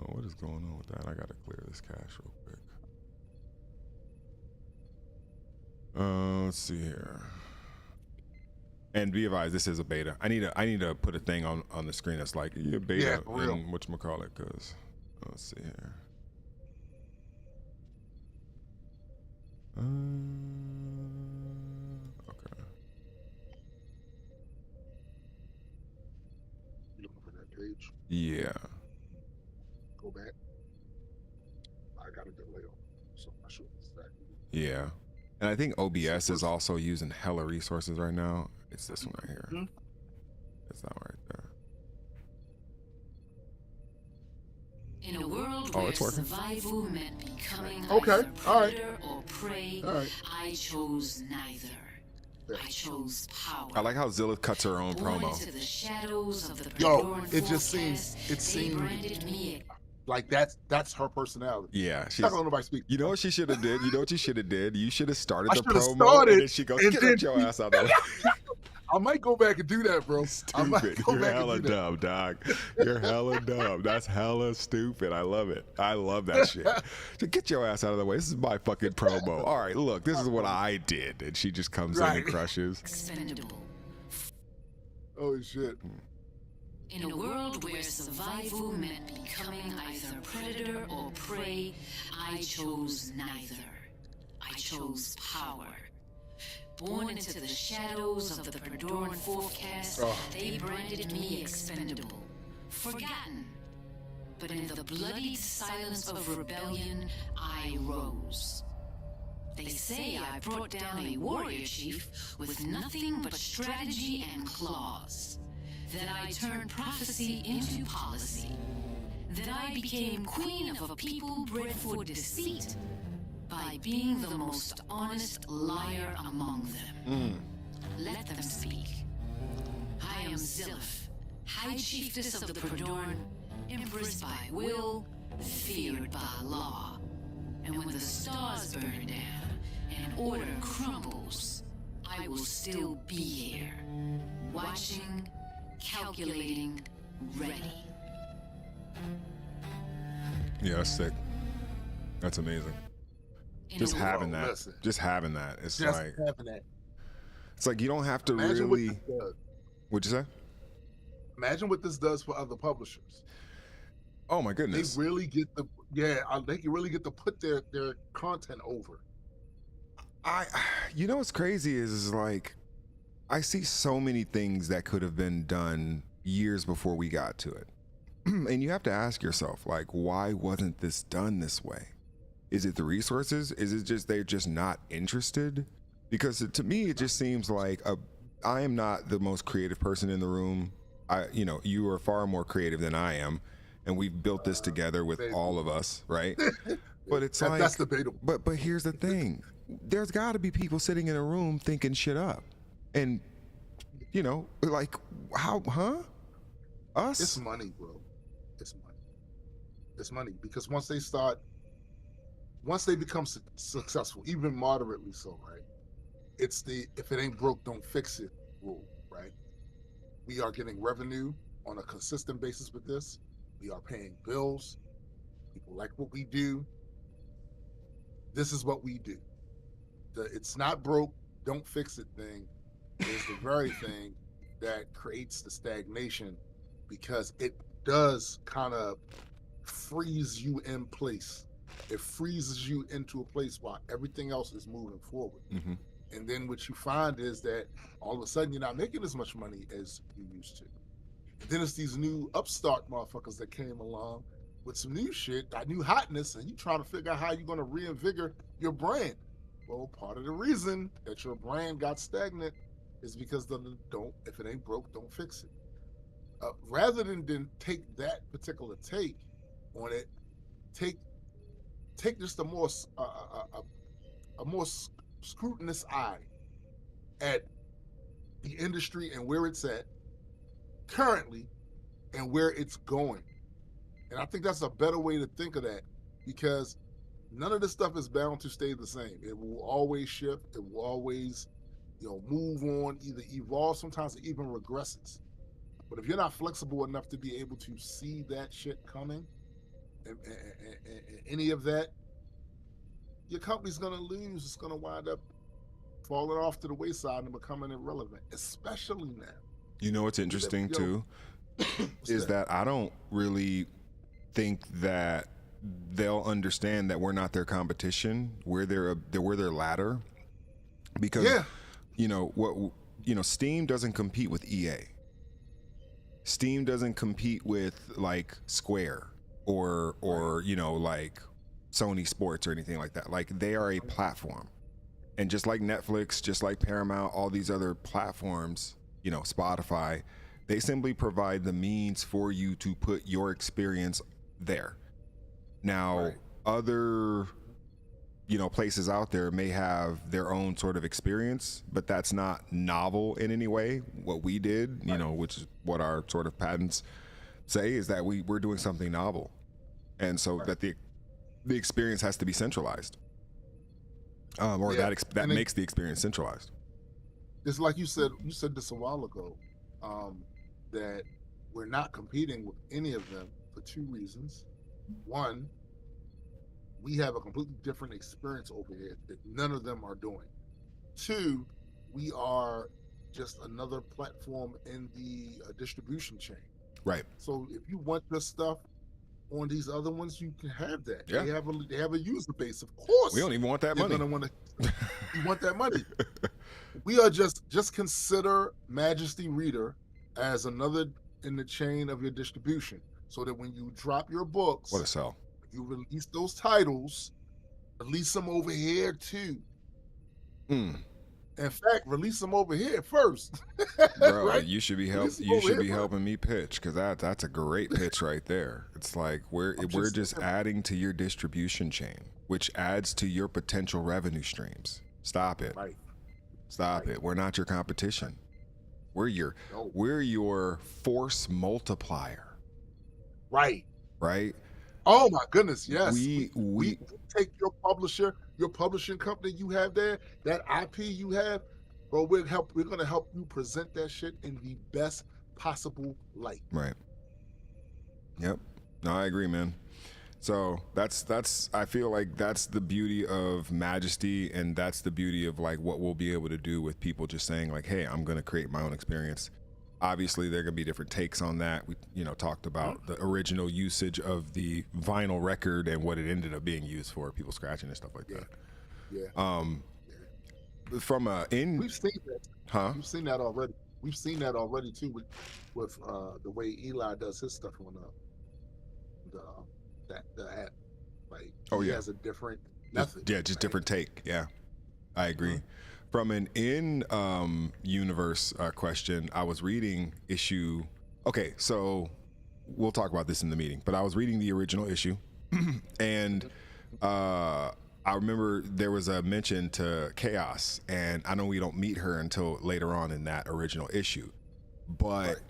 What is going on with that? I gotta clear this cache real quick. Let's see here. And be advised, this is a beta. I need to put a thing on the screen that's like beta Yeah, for real. and whatchamacallit, cause let's see here. Okay. You looking for that page? Yeah. Go back. I got a delay on, so I'm not sure exactly. Yeah. And I think OBS is also using hella resources right now. It's this one right here. Mhm. It's that one right there. In a world Oh, where it's working. survival meant becoming Okay, either all right. predator or prey, All right. I chose neither. I chose power. I like how Zilla cuts her own Born promo. into the shadows of the Yo, Predoran it just forecast, seems- it they seemed- branded me Like that's her personality. Yeah, She's she's. not gonna let nobody speak. You know what she should have did? You know what you should have did? You should have started I the shoulda promo, started, and then she goes, and "Get then your ass out of the way." I might go back and do that, bro. I might Stupid. go You're back hella and do that. dumb, dog. You're hella dumb. That's hella stupid. I love it. I love that shit. So get your ass out of the way. This is my fucking promo. All right, look, this is what I did. And she just comes in Right. and crushes. expendable. Oh shit. In a world where survival meant becoming either predator or prey, I chose neither. I chose power. Born into the shadows of the Predoran forecast, they branded me expendable, forgotten. But in the bloodied silence of rebellion, I rose. They say I brought down a warrior chief with nothing but strategy and claws. That I turned prophecy into policy. That I became queen of a people bred for deceit by being the most honest liar among them. Let them speak. I am Zilith, High Chiefess of the Predoran, empress by will, feared by law. And when the stars burn down and order crumbles, I will still be here, watching, calculating, ready. Yeah, that's sick. That's amazing. In Just a having Bro, that. listen. Just having that. It's Just like having that. it's like you don't have to Imagine really. what this does. What'd you say? Imagine what this does for other publishers. Oh my They goodness. really get the they can really get to put their content over. You know what's crazy is like I see so many things that could have been done years before we got to it. And you have to ask yourself, like, why wasn't this done this way? Is it the resources? Is it just they're just not interested? Because to me, it just seems like I am not the most creative person in the room. You are far more creative than I am, and we've built this together with all of us, right? But it's like That's debatable. But here's the thing: there's got to be people sitting in a room thinking shit up, and like how, huh? Us? It's money, bro. It's money. It's money because once they become successful, even moderately so, right? It's the if it ain't broke, don't fix it rule, right? We are getting revenue on a consistent basis with this. We are paying bills. People like what we do. This is what we do. The it's not broke, don't fix it thing is the very thing that creates the stagnation because it does kind of freeze you in place. It freezes you into a place while everything else is moving forward. Mm-hmm. And then what you find is that all of a sudden you're not making as much money as you used to. Then it's these new upstart motherfuckers that came along with some new shit, that new hotness, and you trying to figure out how you're going to reinvigorate your brand. Well, part of the reason that your brand got stagnant is because if it ain't broke, don't fix it. rather than take that particular take on it, take just a more scrutinous eye at the industry and where it's at currently and where it's going. And I think that's a better way to think of that, because none of this stuff is bound to stay the same. It will always shift. It will always, move on, either evolve. Sometimes it even regresses. But if you're not flexible enough to be able to see that shit coming, and any of that, your company's gonna lose. It's gonna wind up falling off to the wayside and becoming irrelevant, especially now. You know what's interesting too is that I don't really think that they'll understand that we're not their competition. We're their ladder, because Steam doesn't compete with EA. Steam doesn't compete with like Square or like Sony Sports or anything like that. Like, they are a platform. And just like Netflix, just like Paramount, all these other platforms, Spotify, they simply provide the means for you to put your experience there. Now, other, places out there may have their own sort of experience, but that's not novel in any way. What we did, which is what our sort of patents say, is that we're doing something novel. And so that the experience has to be centralized. That makes the experience centralized. It's like you said this a while ago, that we're not competing with any of them for two reasons. One, we have a completely different experience over here that none of them are doing. Two, we are just another platform in the distribution chain. Right. So if you want this stuff on these other ones, you can have that. Yeah. They have a user base, of course. We don't even want that money. You want that money. We are just consider Majesty Reader as another in the chain of your distribution, so that when you drop your books, what a sell. You release those titles, release them over here too. In fact, release them over here first. Bro, right? you should be helping me pitch, because that's a great pitch right there. It's like we're just adding to your distribution chain, which adds to your potential revenue streams. Stop it. Right. Stop it. We're not your competition. We're your force multiplier. Right. Right? Oh my goodness, yes. We take your publishing company you have there, that IP you have, bro, we're gonna help you present that shit in the best possible light. Right. Yep. No, I agree, man. So that's I feel like that's the beauty of Majesty, and that's the beauty of like what we'll be able to do with people just saying like, hey, I'm gonna create my own experience. Obviously, there are going to be different takes on that. We, talked about the original usage of the vinyl record and what it ended up being used for, people scratching and stuff like that. Yeah. From we've seen that. Huh? We've seen that already. We've seen that already too with the way Eli does his stuff on the app. Like, he has a different method. Yeah, just different take. Yeah, I agree. From an in-universe question, I was reading issue... Okay, so we'll talk about this in the meeting, but I was reading the original issue, and I remember there was a mention to Chaos, and I know we don't meet her until later on in that original issue, but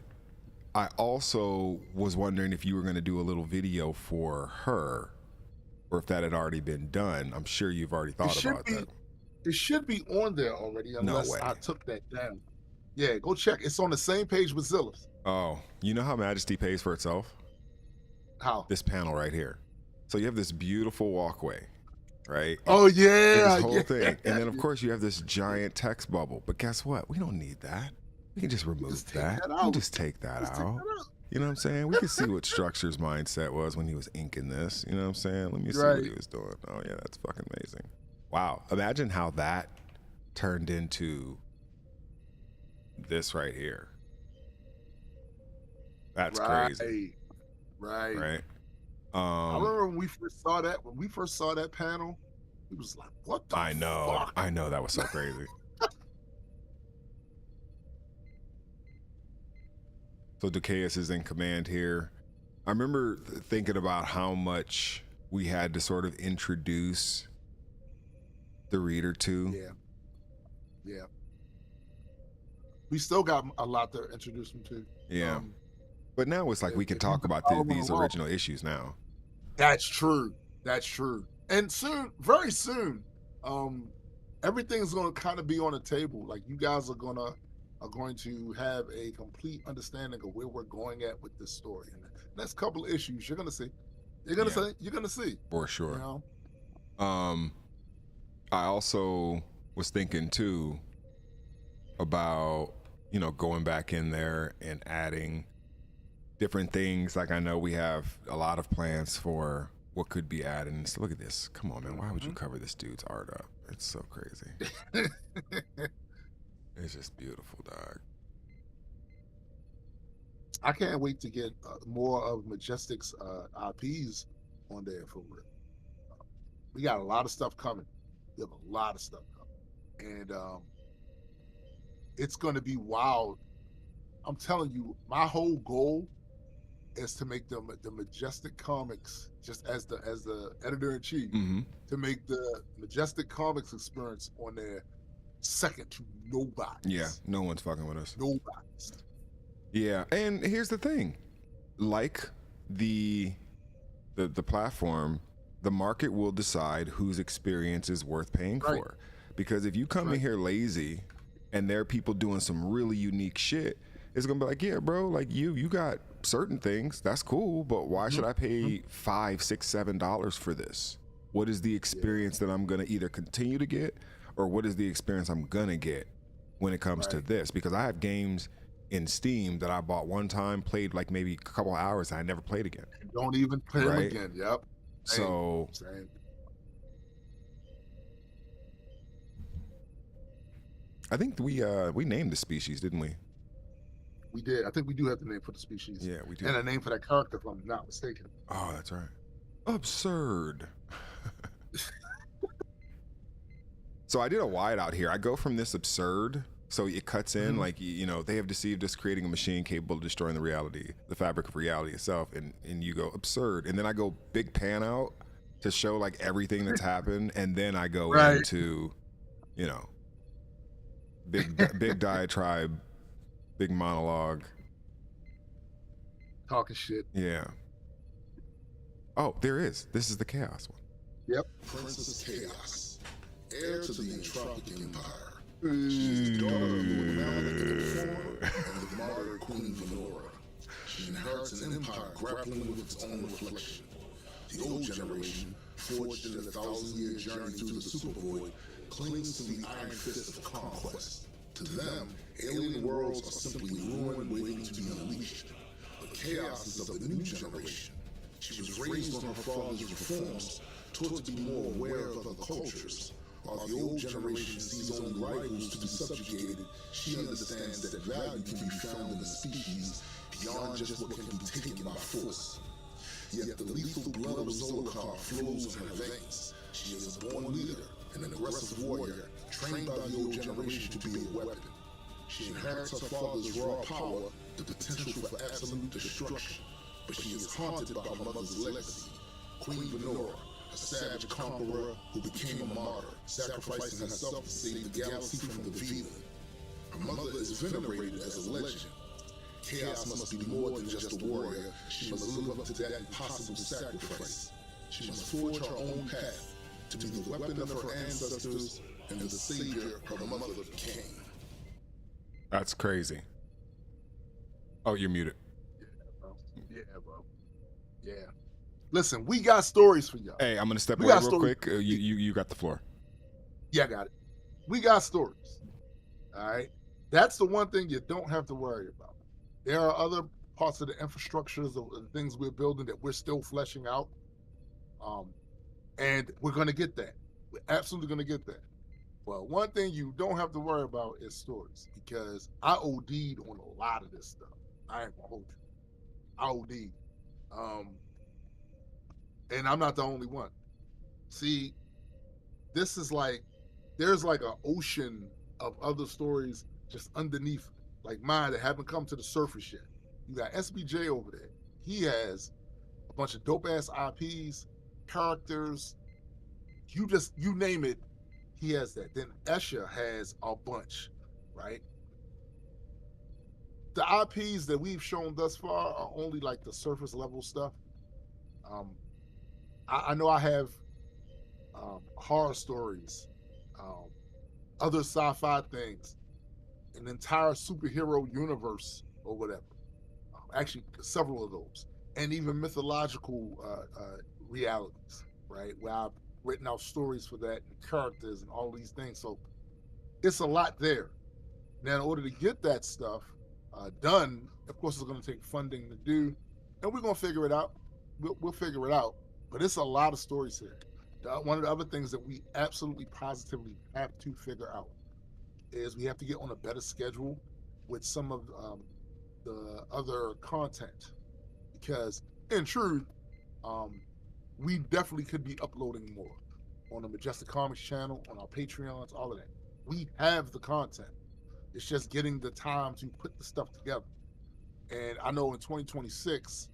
I also was wondering if you were going to do a little video for her, or if that had already been done. I'm sure you've already thought about that. It should be on there already, unless I took that down. Yeah, go check. It's on the same page with Zilla's. Oh, you know how Majesty pays for itself? How? This panel right here. So you have this beautiful walkway, right? Oh, yeah. This whole thing. And then, of course, you have this giant text bubble. But guess what? We don't need that. We can just remove that. We can just take that out. You know what I'm saying? We can see what Structure's mindset was when he was inking this. You know what I'm saying? Let me see what he was doing. Oh, yeah, that's fucking amazing. Wow. Imagine how that turned into this right here. That's crazy. Right. I remember when we first saw that panel, it was like, what the fuck? I know, that was so crazy. So Decaeus is in command here. I remember thinking about how much we had to sort of introduce the reader to. Yeah. We still got a lot to introduce them to. Yeah. But now it's like we can talk about these original issues now. That's true. And soon, very soon, everything's going to kind of be on the table. Like, you guys are going to have a complete understanding of where we're going at with this story. And the next couple of issues, you're going to see. You're going to see. For sure. You know? I also was thinking too about, you know, going back in there and adding different things. Like, I know we have a lot of plans for what could be added. And look at this. Come on, man. Why would you cover this dude's art up? It's so crazy. It's just beautiful, dog. I can't wait to get more of Majestic's IPs on there for real. We got a lot of stuff coming. We have a lot of stuff coming. And it's going to be wild. I'm telling you, my whole goal is to make the Majestic Comics, just as the editor-in-chief, to make the Majestic Comics experience on there second to nobody. Yeah, no one's fucking with us. Nobody's. Yeah, and here's the thing. Like the platform, the market will decide whose experience is worth paying for. Because if you come in here lazy and there are people doing some really unique shit, it's gonna be like, yeah, bro, like you got certain things, that's cool, but why should I pay $5, $6, $7 for this? What is the experience that I'm gonna either continue to get, or what is the experience I'm gonna get when it comes to this? Because I have games in Steam that I bought one time, played like maybe a couple of hours, and I never played again. Don't even play them again. Yep. So I think we named the species, didn't we? We did. I think we do have the name for the species. Yeah, we do. And a name for that character, if I'm not mistaken. Oh, that's right. Absurd. So I did a wide out here. I go from this absurd, so it cuts in like, you know, they have deceived us, creating a machine capable of destroying the fabric of reality itself, and you go absurd, and then I go big pan out to show like everything that's happened, and then I go into, you know, big diatribe, big monologue, talking shit. Yeah. Oh, there is. This is the Chaos one. Yep. Princess Chaos, heir to the Entropic Empire. She is the daughter of Lord Malek the Reformer and the martyr Queen Venora. She inherits an empire grappling with its own reflection. The old generation, forged in a 1,000-year journey through the supervoid, clings to the iron fist of conquest. To them, alien worlds are simply ruin waiting to be unleashed. But Chaos is of the new generation. She was raised on her father's reforms, taught to be more aware of other cultures. While the old generation sees only rivals to be subjugated, she understands that value can be found in a species beyond just what can be taken by force. Yet the lethal blood of Zolokar flows in her veins. She is a born leader, an aggressive warrior, trained by the old generation to be a weapon. She inherits her father's raw power, the potential for absolute destruction. But she is haunted by her mother's legacy, Queen Venora, a savage conqueror who became a martyr, sacrificing herself to save the galaxy from the Velan. Her mother is venerated as a legend. Chaos must be more than just a warrior. She must live up to that impossible sacrifice. She must forge her own path to be the weapon of her ancestors and the savior her mother became. That's crazy. Oh, you're muted. Yeah, bro. Yeah. Listen, we got stories for y'all. Hey, I'm gonna step away real quick. You got the floor. Yeah, I got it. We got stories. All right. That's the one thing you don't have to worry about. There are other parts of the infrastructures of the things we're building that we're still fleshing out. And we're gonna get that. We're absolutely gonna get that. Well, one thing you don't have to worry about is stories, because I OD'd on a lot of this stuff. I ain't gonna hold you. I OD'd. And I'm not the only one. See, this is like, there's like an ocean of other stories just underneath, like mine, that haven't come to the surface yet. You got SBJ over there. He has a bunch of dope ass IPs, characters. You name it, he has that. Then Esha has a bunch, right? The IPs that we've shown thus far are only like the surface level stuff. I know I have horror stories, other sci-fi things, an entire superhero universe or whatever. Actually, several of those, and even mythological realities, right? Where I've written out stories for that and characters and all these things. So it's a lot there. Now, in order to get that stuff done, of course, it's going to take funding to do, and we're going to figure it out. We'll figure it out. But it's a lot of stories here. One of the other things that we absolutely positively have to figure out is we have to get on a better schedule with some of the other content, because in truth, we definitely could be uploading more on the Majestic Comics channel, on our Patreons, all of that. We have the content. It's just getting the time to put the stuff together. And I know in 2026,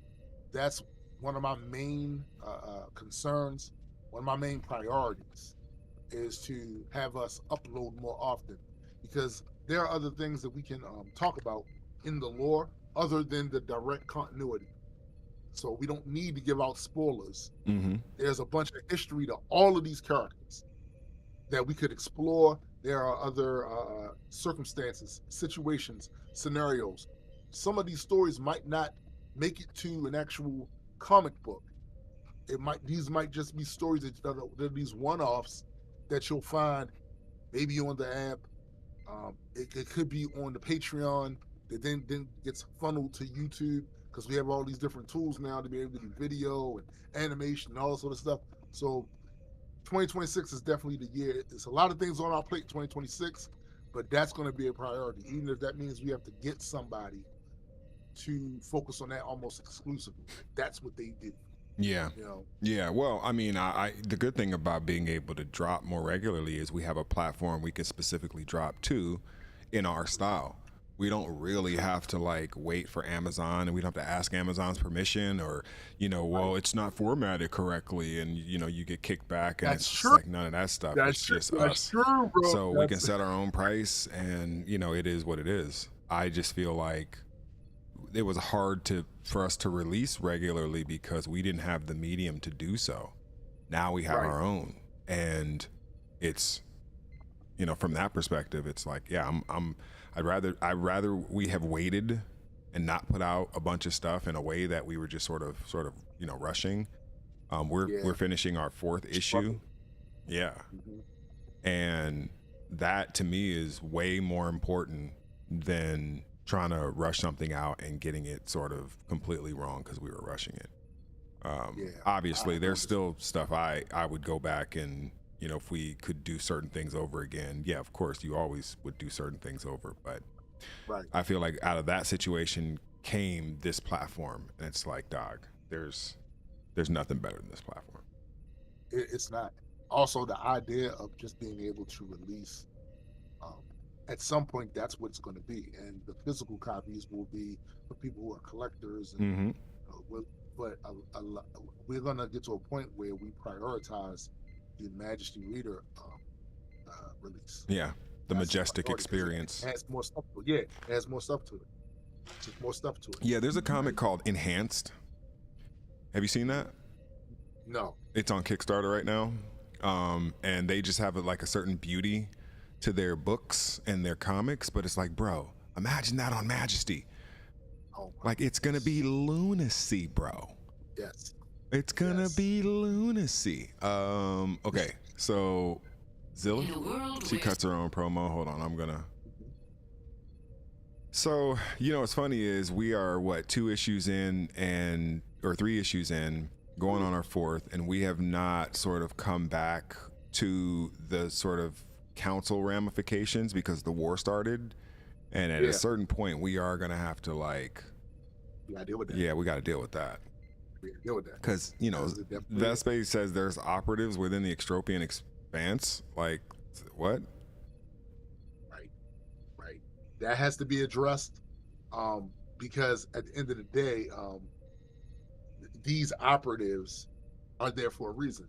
that's one of my main concerns, one of my main priorities is to have us upload more often, because there are other things that we can talk about in the lore other than the direct continuity. So we don't need to give out spoilers. Mm-hmm. There's a bunch of history to all of these characters that we could explore. There are other circumstances, situations, scenarios. Some of these stories might not make it to an actual comic book. These might just be stories that are these one-offs that you'll find maybe on the app. It could be on the Patreon that then gets funneled to YouTube, because we have all these different tools now to be able to do video and animation and all that sort of stuff. So 2026 is definitely the year. There's a lot of things on our plate in 2026, but that's going to be a priority, even if that means we have to get somebody to focus on that almost exclusively. That's what they do. Yeah. You know? Yeah. Well, I mean, the good thing about being able to drop more regularly is we have a platform we can specifically drop to in our style. We don't really have to like wait for Amazon, and we don't have to ask Amazon's permission, or, well, it's not formatted correctly, and you get kicked back, and That's it's true. like none of that stuff. That's it's just true. us. That's true, bro. So we can set our own price, and it is what it is. I just feel like it was hard for us to release regularly because we didn't have the medium to do so. Now we have our own, and it's, from that perspective, it's like, yeah, I'd rather we have waited and not put out a bunch of stuff in a way that we were just sort of rushing. We're finishing our 4th issue. Yeah. Mm-hmm. And that to me is way more important than trying to rush something out and getting it sort of completely wrong because we were rushing it. Obviously there's still stuff I would go back and, if we could do certain things over again, yeah, of course you always would do certain things over, but I feel like out of that situation came this platform, and it's like, dog, there's nothing better than this platform. It's not. Also, the idea of just being able to release, at some point, that's what it's going to be, and the physical copies will be for people who are collectors. And, but we're going to get to a point where we prioritize the Majesty Reader release. Yeah, the Majestic experience. It has more stuff to it. Yeah, it has more stuff to it. Just more stuff to it. Yeah, there's a comic called Enhanced. Have you seen that? No. It's on Kickstarter right now, and they just have like a certain beauty to their books and their comics, but it's like, bro, imagine that on Majesty. Like, it's gonna be lunacy, bro. Yes. It's gonna be lunacy. Okay, so Zilla, she cuts her own promo. Hold on, I'm gonna. So, what's funny is we are 2 issues in or 3 issues in, going on our 4th, and we have not sort of come back to the sort of council ramifications because the war started, and at a certain point we are gonna have to like. We gotta deal with that. Yeah, we gotta deal with that. Deal with that, because that space says there's operatives within the Extropian expanse. Like, what? Right. That has to be addressed, because at the end of the day, these operatives are there for a reason.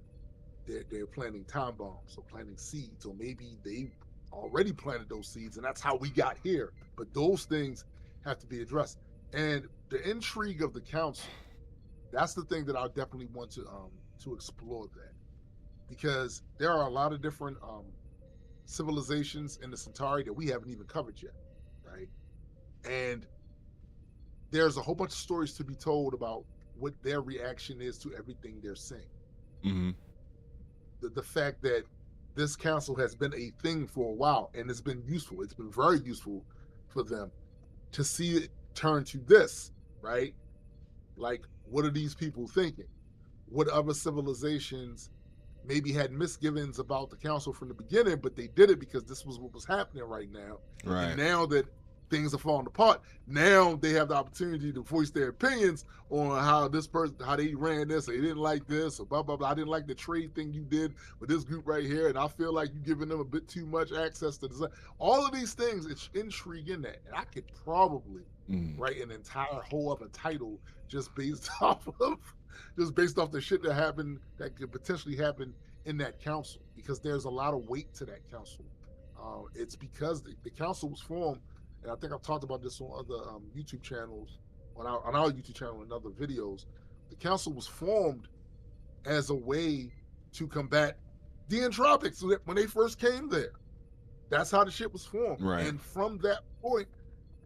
They're planting time bombs or planting seeds, or maybe they already planted those seeds, and that's how we got here. But those things have to be addressed. And the intrigue of the council, that's the thing that I definitely want to explore that, because there are a lot of different civilizations in the Centauri that we haven't even covered yet, right? And there's a whole bunch of stories to be told about what their reaction is to everything they're seeing. Mm-hmm. The fact that this council has been a thing for a while, and it's been useful. It's been very useful for them to see it turn to this, right? Like, what are these people thinking? What other civilizations maybe had misgivings about the council from the beginning, but they did it because this was what was happening right now. Right. And now that things are falling apart, now they have the opportunity to voice their opinions on how this person, how they ran this, or they didn't like this, or blah, blah, blah. I didn't like the trade thing you did with this group right here, and I feel like you're giving them a bit too much access to design. All of these things, it's intrigue in that. And I could probably write an entire whole other title just based off the shit that happened, that could potentially happen in that council, because there's a lot of weight to that council. It's because the council was formed, and I think I've talked about this on other YouTube channels, on our YouTube channel and other videos. The council was formed as a way to combat the Entropics when they first came there. That's how the shit was formed. Right. And from that point,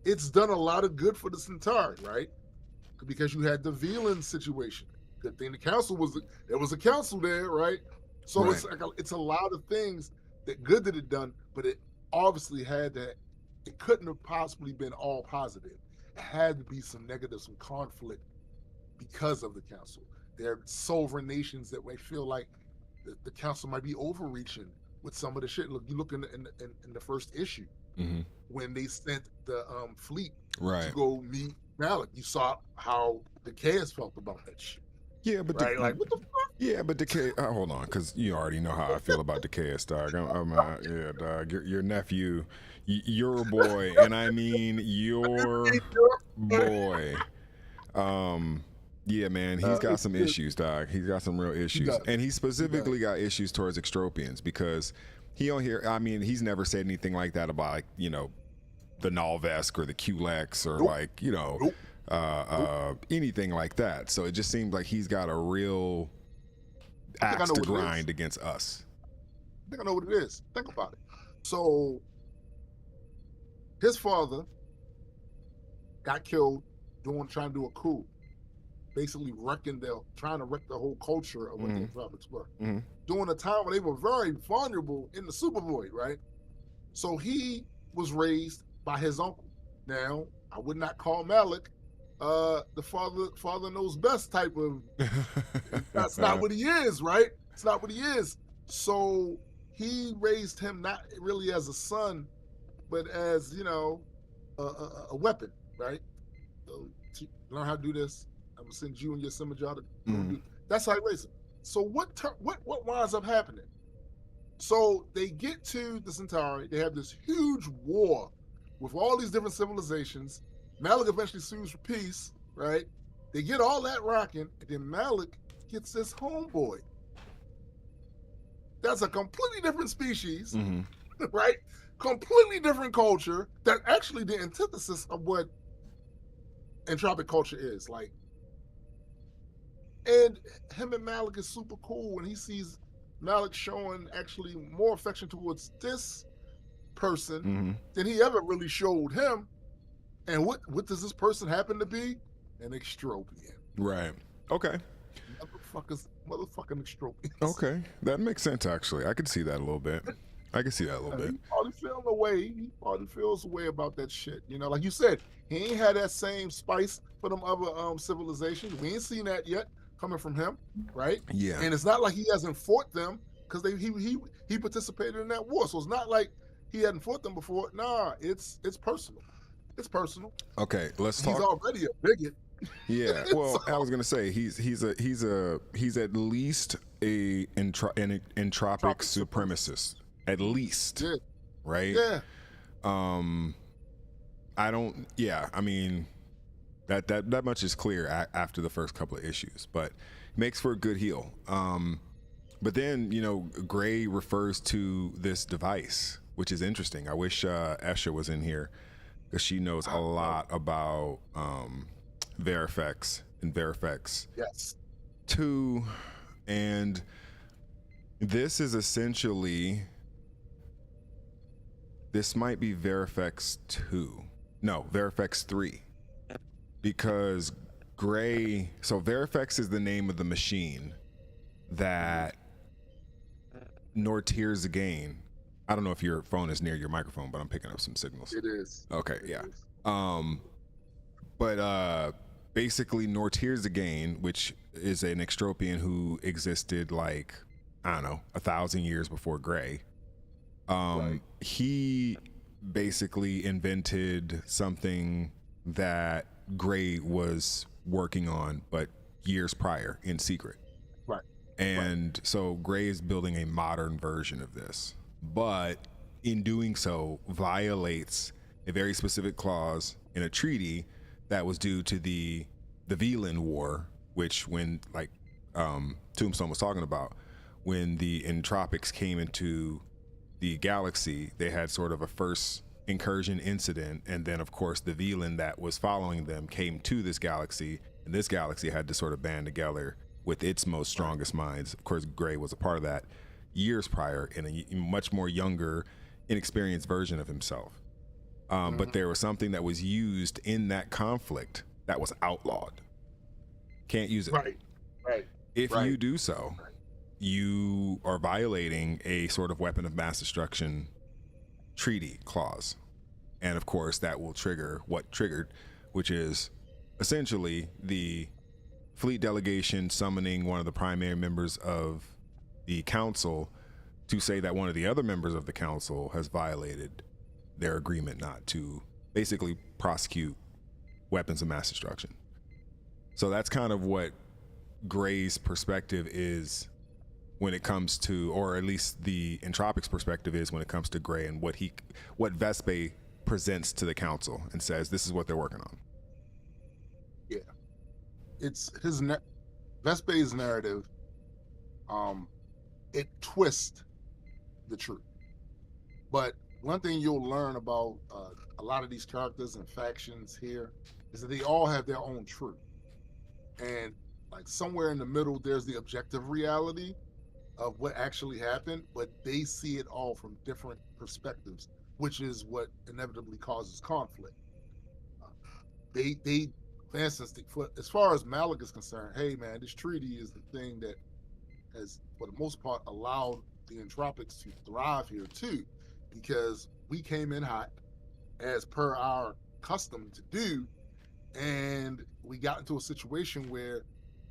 it's done a lot of good for the Centauri, right? Because you had the Velan situation. Good thing there was a council there, right? So right. It's a lot of things that it done, but it obviously had that. It couldn't have possibly been all positive. It had to be some negative, some conflict because of the council. There are sovereign nations that may feel like the council might be overreaching with some of the shit. Look, you look in the first issue when they sent the fleet to go meet Malik. You saw how the Chaos felt about that shit. Yeah, but right? Like, what the fuck? Yeah, but Decay. Hold on, because you already know how I feel about Decayus, dog. Yeah, dog. Your nephew, your boy, and I mean your boy. Yeah, man, he's got some issues, dog. He's got some real issues, and he specifically got issues towards extropians because he don't hear. I mean, he's never said anything like that about, like, you know, the Nalvesk or the Kulex or like, you know. Anything like that. So it just seems like he's got a real axe to grind against us. I think I know what it is. Think about it. So his father got killed trying to do a coup, basically trying to wreck the whole culture of what the Entropics were. During a time when they were very vulnerable in the Super Void, right? So he was raised by his uncle. Now, I would not call Malik the father knows best type of. That's not what he is, right? It's not what he is. So he raised him not really as a son, but as, you know, a weapon, right? So learn how to do this. I'm gonna send you and your Simajah to. That's how he raised him. So what winds up happening? So they get to the Centauri. They have this huge war with all these different civilizations. Malik eventually sues for peace, right? They get all that rocking, and then Malik gets this homeboy. That's a completely different species, right? Completely different culture. That actually the antithesis of what entropic culture is. Like, and him and Malik is super cool when he sees Malik showing actually more affection towards this person than he ever really showed him. And what does this person happen to be? An extropian. Right. Okay. Motherfucking extropians. Okay. That makes sense, actually. I could see that a little bit. I can see that a little bit. He probably feels a way about that shit. You know, like you said, he ain't had that same spice for them other civilizations. We ain't seen that yet coming from him, right? Yeah. And it's not like he hasn't fought them because he participated in that war. So it's not like he hadn't fought them before. Nah, it's personal. It's personal. Okay, let's talk. He's already a bigot. Yeah. Well, I was gonna say he's at least an entropic supremacist. At least. Yeah. Right? Yeah. I mean, That much is clear after the first couple of issues, but makes for a good heel. But then, you know, Gray refers to this device, which is interesting. I wish Esha was in here because she knows a lot about Verifex and Verifex Yes. 2. And this is essentially, this might be Verifex 2. No, Verifex 3. Because Gray, so Verifex is the name of the machine that Nortir Zagain, I don't know if your phone is near your microphone, but I'm picking up some signals. It is. Okay, It yeah. is. But basically Nortir Zagain, which is an extropian who existed like, I don't know, 1,000 years before Gray. Right. He basically invented something that Gray was working on, but years prior in secret. Right. And so Gray is building a modern version of this, but in doing so violates a very specific clause in a treaty that was due to the Velan War, which when like Tombstone was talking about, when the Entropics came into the galaxy, they had sort of a first incursion incident, and then of course the Velan that was following them came to this galaxy, and this galaxy had to sort of band together with its most strongest minds. Of course, Gray was a part of that years prior in a much more younger, inexperienced version of himself. But there was something that was used in that conflict that was outlawed. Can't use it. Right. If you do so, you are violating a sort of weapon of mass destruction treaty clause. And of course, that will trigger what triggered, which is essentially the fleet delegation summoning one of the primary members of the council to say that one of the other members of the council has violated their agreement not to basically prosecute weapons of mass destruction. So that's kind of what Gray's perspective is when it comes to, or at least the Entropics perspective is when it comes to Gray and what Vespe presents to the council and says, this is what they're working on. Yeah. It's his Vespe's narrative. It twists the truth. But one thing you'll learn about a lot of these characters and factions here is that they all have their own truth. And like somewhere in the middle, there's the objective reality of what actually happened, but they see it all from different perspectives, which is what inevitably causes conflict. They, for instance, as far as Malik is concerned, hey man, this treaty is the thing that has, for the most part, allowed the Entropics to thrive here too, because we came in hot, as per our custom to do, and we got into a situation where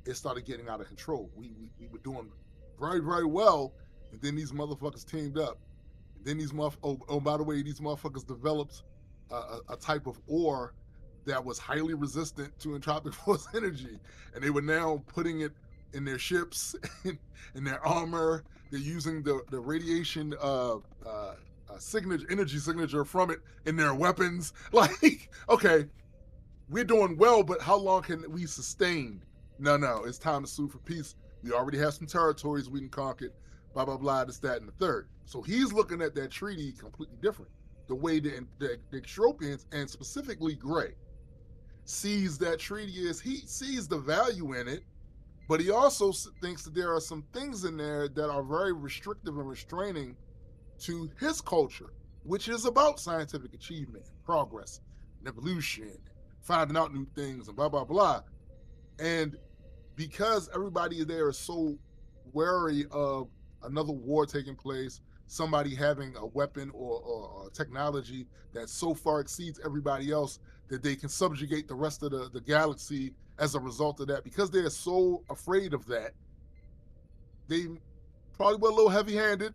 it started getting out of control. We were doing very, very well, and then these motherfuckers teamed up. And then these by the way, these motherfuckers developed a type of ore that was highly resistant to entropic force energy, and they were now putting it in their ships, in their armor. They're using the radiation energy signature from it in their weapons. Like, okay, we're doing well, but how long can we sustain? No, it's time to sue for peace. We already have some territories we can conquer, blah, blah, blah, this, that, and the third. So he's looking at that treaty completely different. The way the Extropians, and specifically Gray, sees that treaty is, he sees the value in it, but he also thinks that there are some things in there that are very restrictive and restraining to his culture, which is about scientific achievement, progress, and evolution, finding out new things, and blah, blah, blah. And because everybody there is so wary of another war taking place, somebody having a weapon or technology that so far exceeds everybody else that they can subjugate the rest of the galaxy as a result of that, because they're so afraid of that, they probably were a little heavy-handed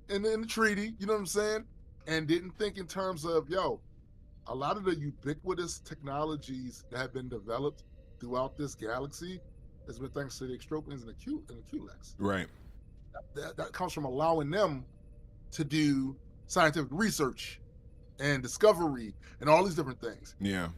in the treaty, you know what I'm saying? And didn't think in terms of, a lot of the ubiquitous technologies that have been developed throughout this galaxy has been thanks to the Extropians and the Culex. Right. That comes from allowing them to do scientific research and discovery and all these different things. Yeah.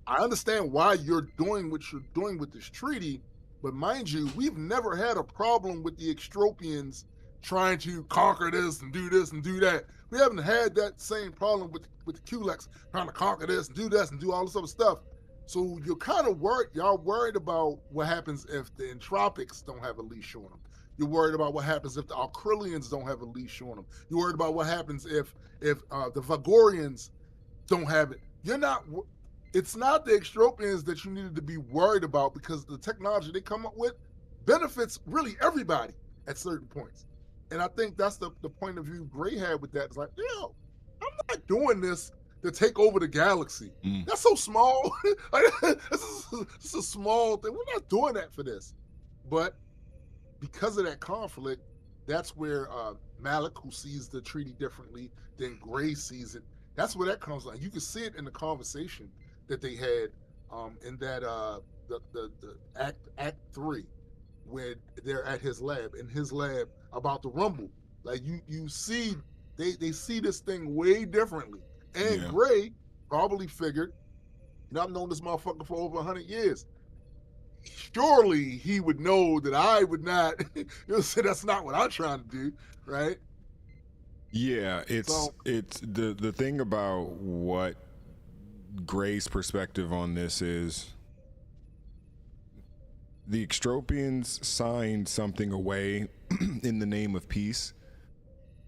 I understand why you're doing what you're doing with this treaty, but mind you, we've never had a problem with the Extropians trying to conquer this and do that. We haven't had that same problem with the Kulex trying to conquer this and do this and do all this other stuff. So you're kind of worried. Y'all worried about what happens if the Entropics don't have a leash on them. You're worried about what happens if the Alkrillians don't have a leash on them. You're worried about what happens if the Vagorians don't have it. You're not. It's not the Extropians that you needed to be worried about, because the technology they come up with benefits really everybody at certain points. And I think that's the point of view Gray had with that. It's like, I'm not doing this to take over the galaxy. That's so small. Like, this is a small thing. We're not doing that for this. But because of that conflict, that's where Malik, who sees the treaty differently than Gray sees it, that's where that comes on. You can see it in the conversation that they had in that the act 3, when they're at his lab, about the Rumble. Like you see they see this thing way differently. And Gray probably figured, I've known this motherfucker for over 100 years. Surely he would know that I would not, say that's not what I'm trying to do, right? Yeah, it's the thing about what Gray's perspective on this is, the Extropians signed something away in the name of peace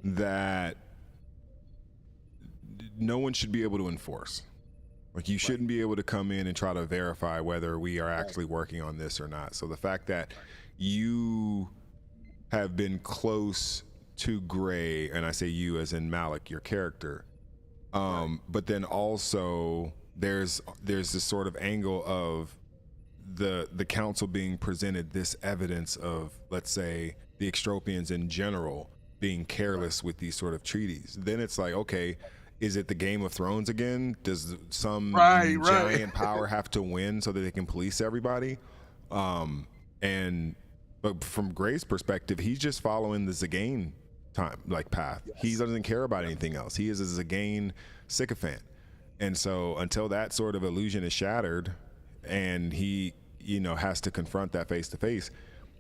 that no one should be able to enforce. Like, you shouldn't be able to come in and try to verify whether we are actually working on this or not. So the fact that you have been close to Gray, and I say you as in Malik, your character, but then also there's this sort of angle of the council being presented this evidence of, let's say, the Extropians in general being careless with these sort of treaties. Then it's like, okay, is it the Game of Thrones again? Does some giant power have to win so that they can police everybody? But from Gray's perspective, he's just following the Zagain path. Yes. He doesn't care about anything else. He is a Zagain sycophant. And so until that sort of illusion is shattered and he, has to confront that face to face,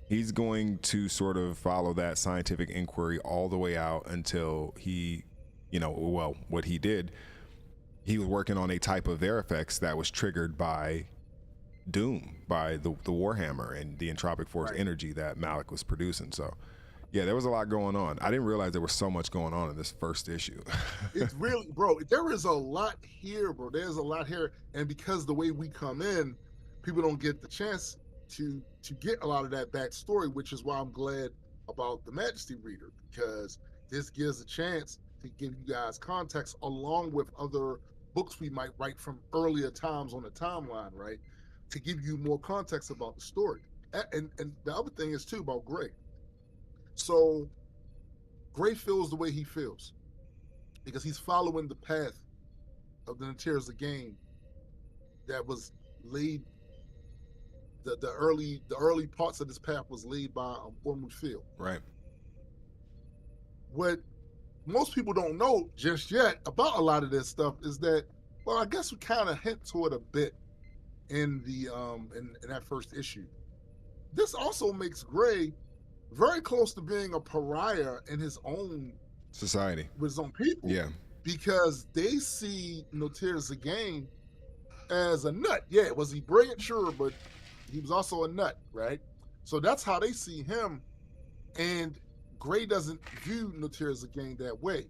he's going to sort of follow that scientific inquiry all the way out until he, what he did, he was working on a type of Verifex that was triggered by Doom, by the Warhammer and the entropic force energy that Malik was producing. So yeah, there was a lot going on. I didn't realize there was so much going on in this first issue. It's really, bro, there is a lot here, bro. There's a lot here. And because the way we come in, people don't get the chance to get a lot of that backstory, which is why I'm glad about the Majesty Reader, because this gives a chance to give you guys context along with other books we might write from earlier times on the timeline, right? To give you more context about the story. And the other thing is too about Gray. So Gray feels the way he feels because he's following the path of the Natira's game that was laid. The early parts of this path was laid by Ormond Field. Right. What most people don't know just yet about a lot of this stuff is that, well, I guess we kind of hint to it a bit in the in that first issue. This also makes Gray very close to being a pariah in his own society with his own people. Yeah, because they see Notir Zagain as a nut. Yeah, was he brilliant? Sure, but he was also a nut, right? So that's how they see him, and Gray doesn't view Notir Zagain that way.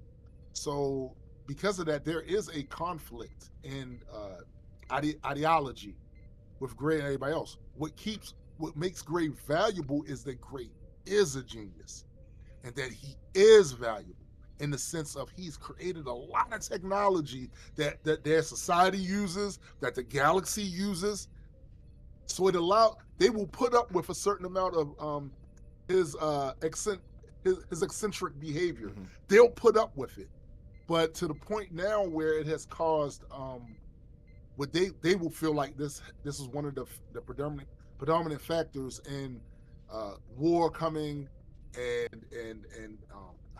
So because of that, there is a conflict in ideology with Gray and everybody else. What makes Gray valuable is that Gray is a genius and that he is valuable in the sense of he's created a lot of technology that their society uses, that the galaxy uses. So they will put up with a certain amount of his eccentric behavior. Mm-hmm. They'll put up with it, but to the point now where it has caused what they will feel like this is one of the predominant factors in war coming and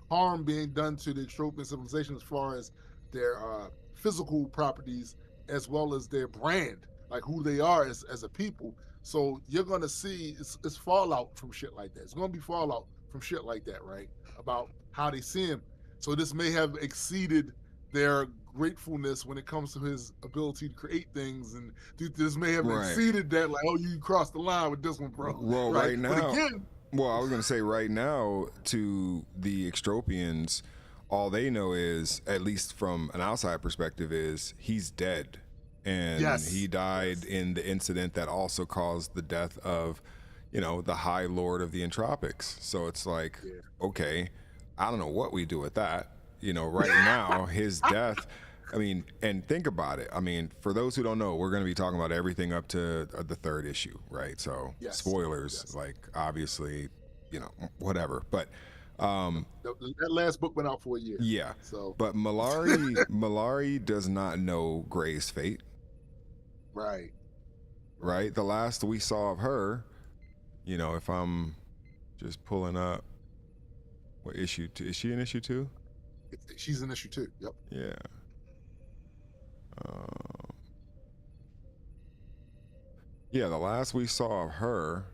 harm being done to the Extropian civilization as far as their physical properties as well as their brand. like who they are as a people. So you're gonna see it's fallout from shit like that. It's gonna be fallout from shit like that, right? About how they see him. So this may have exceeded their gratefulness when it comes to his ability to create things, and this may have Right. exceeded that. Like, oh, you crossed the line with this one, bro. Well, right? right now, But again, well, I was gonna say right now to the Extropians, all they know is, at least from an outside perspective, is he's dead, and Yes. he died in the incident that also caused the death of, the High Lord of the Entropics. So it's like, okay, I don't know what we do with that. Right now, his death. I mean, and think about it. I mean, for those who don't know, we're going to be talking about everything up to the third issue, right? So Yes. spoilers, Yes. like obviously, whatever. But that last book went out for a year. yeah. So, But Malari does not know Gray's fate, right. right? The last we saw of her, if I'm just pulling up, what issue 2? Is she in issue 2? She's in issue 2. Yep. Yeah. Yeah, the last we saw of her,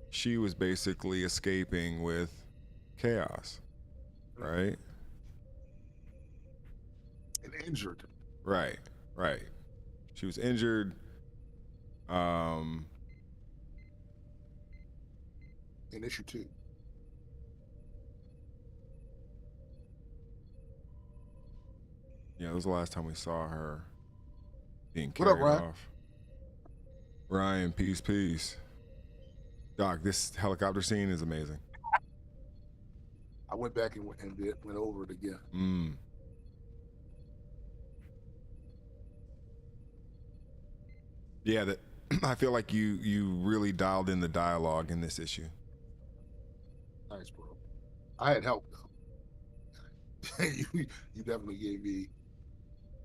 she was basically escaping with Chaos, right? And injured. Right. She was injured. In issue 2. Yeah, that was the last time we saw her being What up, carried Ryan? off. Ryan, peace. Doc, this helicopter scene is amazing. I went back and went over it again. Yeah, that I feel like you really dialed in the dialogue in this issue. Nice, bro. I had help though. you definitely gave me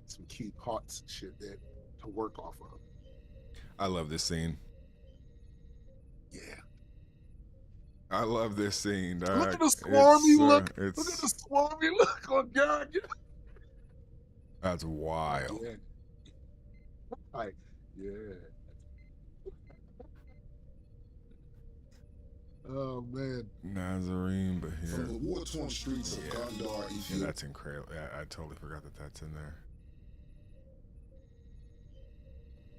some key parts and shit that to work off of. I love this scene. Yeah. I love this scene, dog. Look at the swarmy look. It's, Look at the swarmy look on God. that's wild. Yeah. Like, yeah. Oh man. Nazarene, but From here. the war-torn streets of Gondar, Yeah, Ethiopia. that's incredible. Yeah, I totally forgot that that's in there.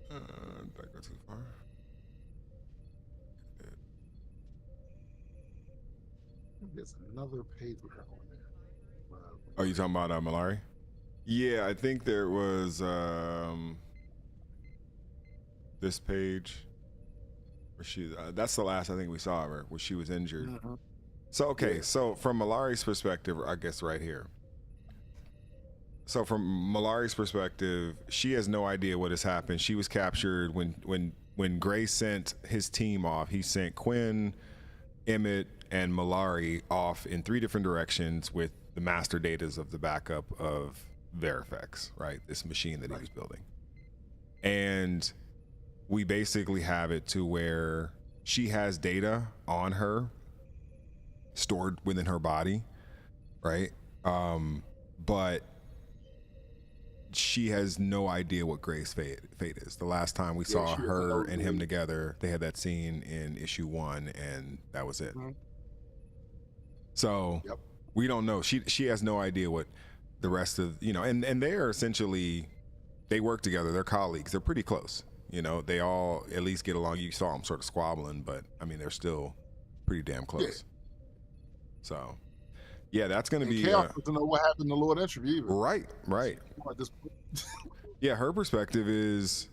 Did I go too far? There's another page with her on there. Oh, you talking about Malari? Yeah, I think there was this page where she. That's the last I think we saw of her, where she was injured. So okay, so from Malari's perspective, I guess right here. So from Malari's perspective, she has no idea what has happened. She was captured when Gray sent his team off. He sent Quinn, Emmett, and Malari off in 3 different directions with the master datas of the backup of Verifex, right? This machine that he was building. And we basically have it to where she has data on her stored within her body, right? But she has no idea what Gray's fate is. The last time we saw her and him together, they had that scene in issue 1, and that was it. So we don't know. She has no idea what the rest of and they're essentially, they work together. They're colleagues. They're pretty close. They all at least get along. You saw them sort of squabbling, but I mean they're still pretty damn close. So yeah, that's going to be Chaos doesn't know what happened to Lord Entropy either. right. Yeah, her perspective is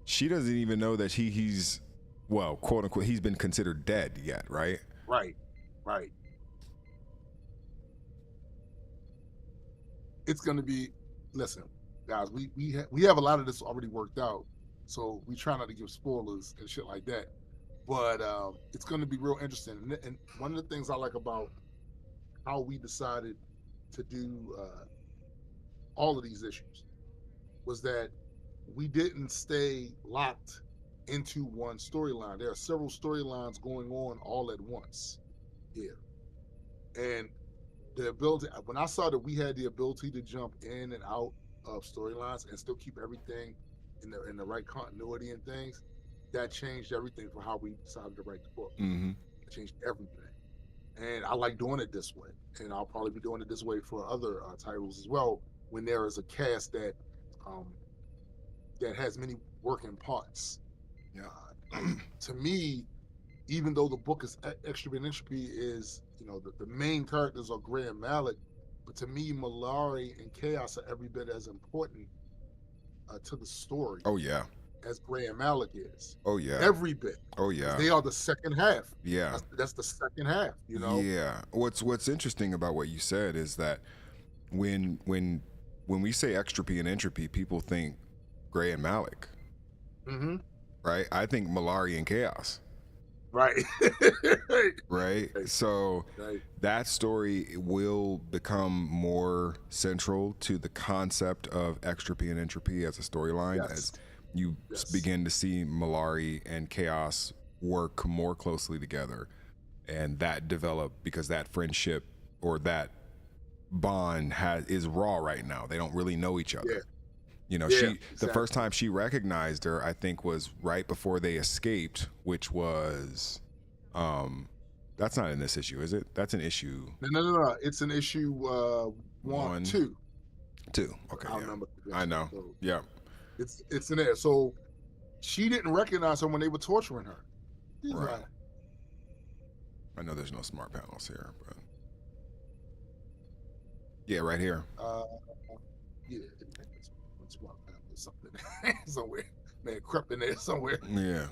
she doesn't even know that he's well, quote unquote, he's been considered dead yet, right? Right. It's going to be, listen, guys, we have a lot of this already worked out, so we try not to give spoilers and shit like that. But it's going to be real interesting. And one of the things I like about how we decided to do all of these issues was that we didn't stay locked into one storyline. There are several storylines going on all at once here. And the ability, when I saw that we had the ability to jump in and out of storylines and still keep everything in the right continuity and things, that changed everything for how we decided to write the book. Mm-hmm. It changed everything. And I like doing it this way. And I'll probably be doing it this way for other titles as well, when there is a cast that that has many working parts. Yeah. To me, even though the book is Extropy and Entropy is, the main characters are Gray and Malik, but to me, Malari and Chaos are every bit as important to the story. Oh yeah. As Gray and Malik is. Oh yeah. Every bit. Oh yeah. They are the second half. Yeah. That's the second half. Yeah. What's interesting about what you said is that when we say Extropy and Entropy, people think Gray and Malik. Mm-hmm. Right. I think Malari and Chaos. Right. Right. So that story will become more central to the concept of Extropy and Entropy as a storyline, as you begin to see Malari and Chaos work more closely together, and that develop, because that friendship or that bond is raw right now. They don't really know each other. The first time she recognized her, I think, was right before they escaped, which was that's not in this issue, is it? That's an issue. No. It's an issue 1, 2. 2. Okay. I remember. I know. So yeah. It's in there. So she didn't recognize her when they were torturing her. Right. I know there's no smart panels here, but yeah, right here. Yeah, smart panel or something somewhere. Man, crept in there somewhere. Yeah.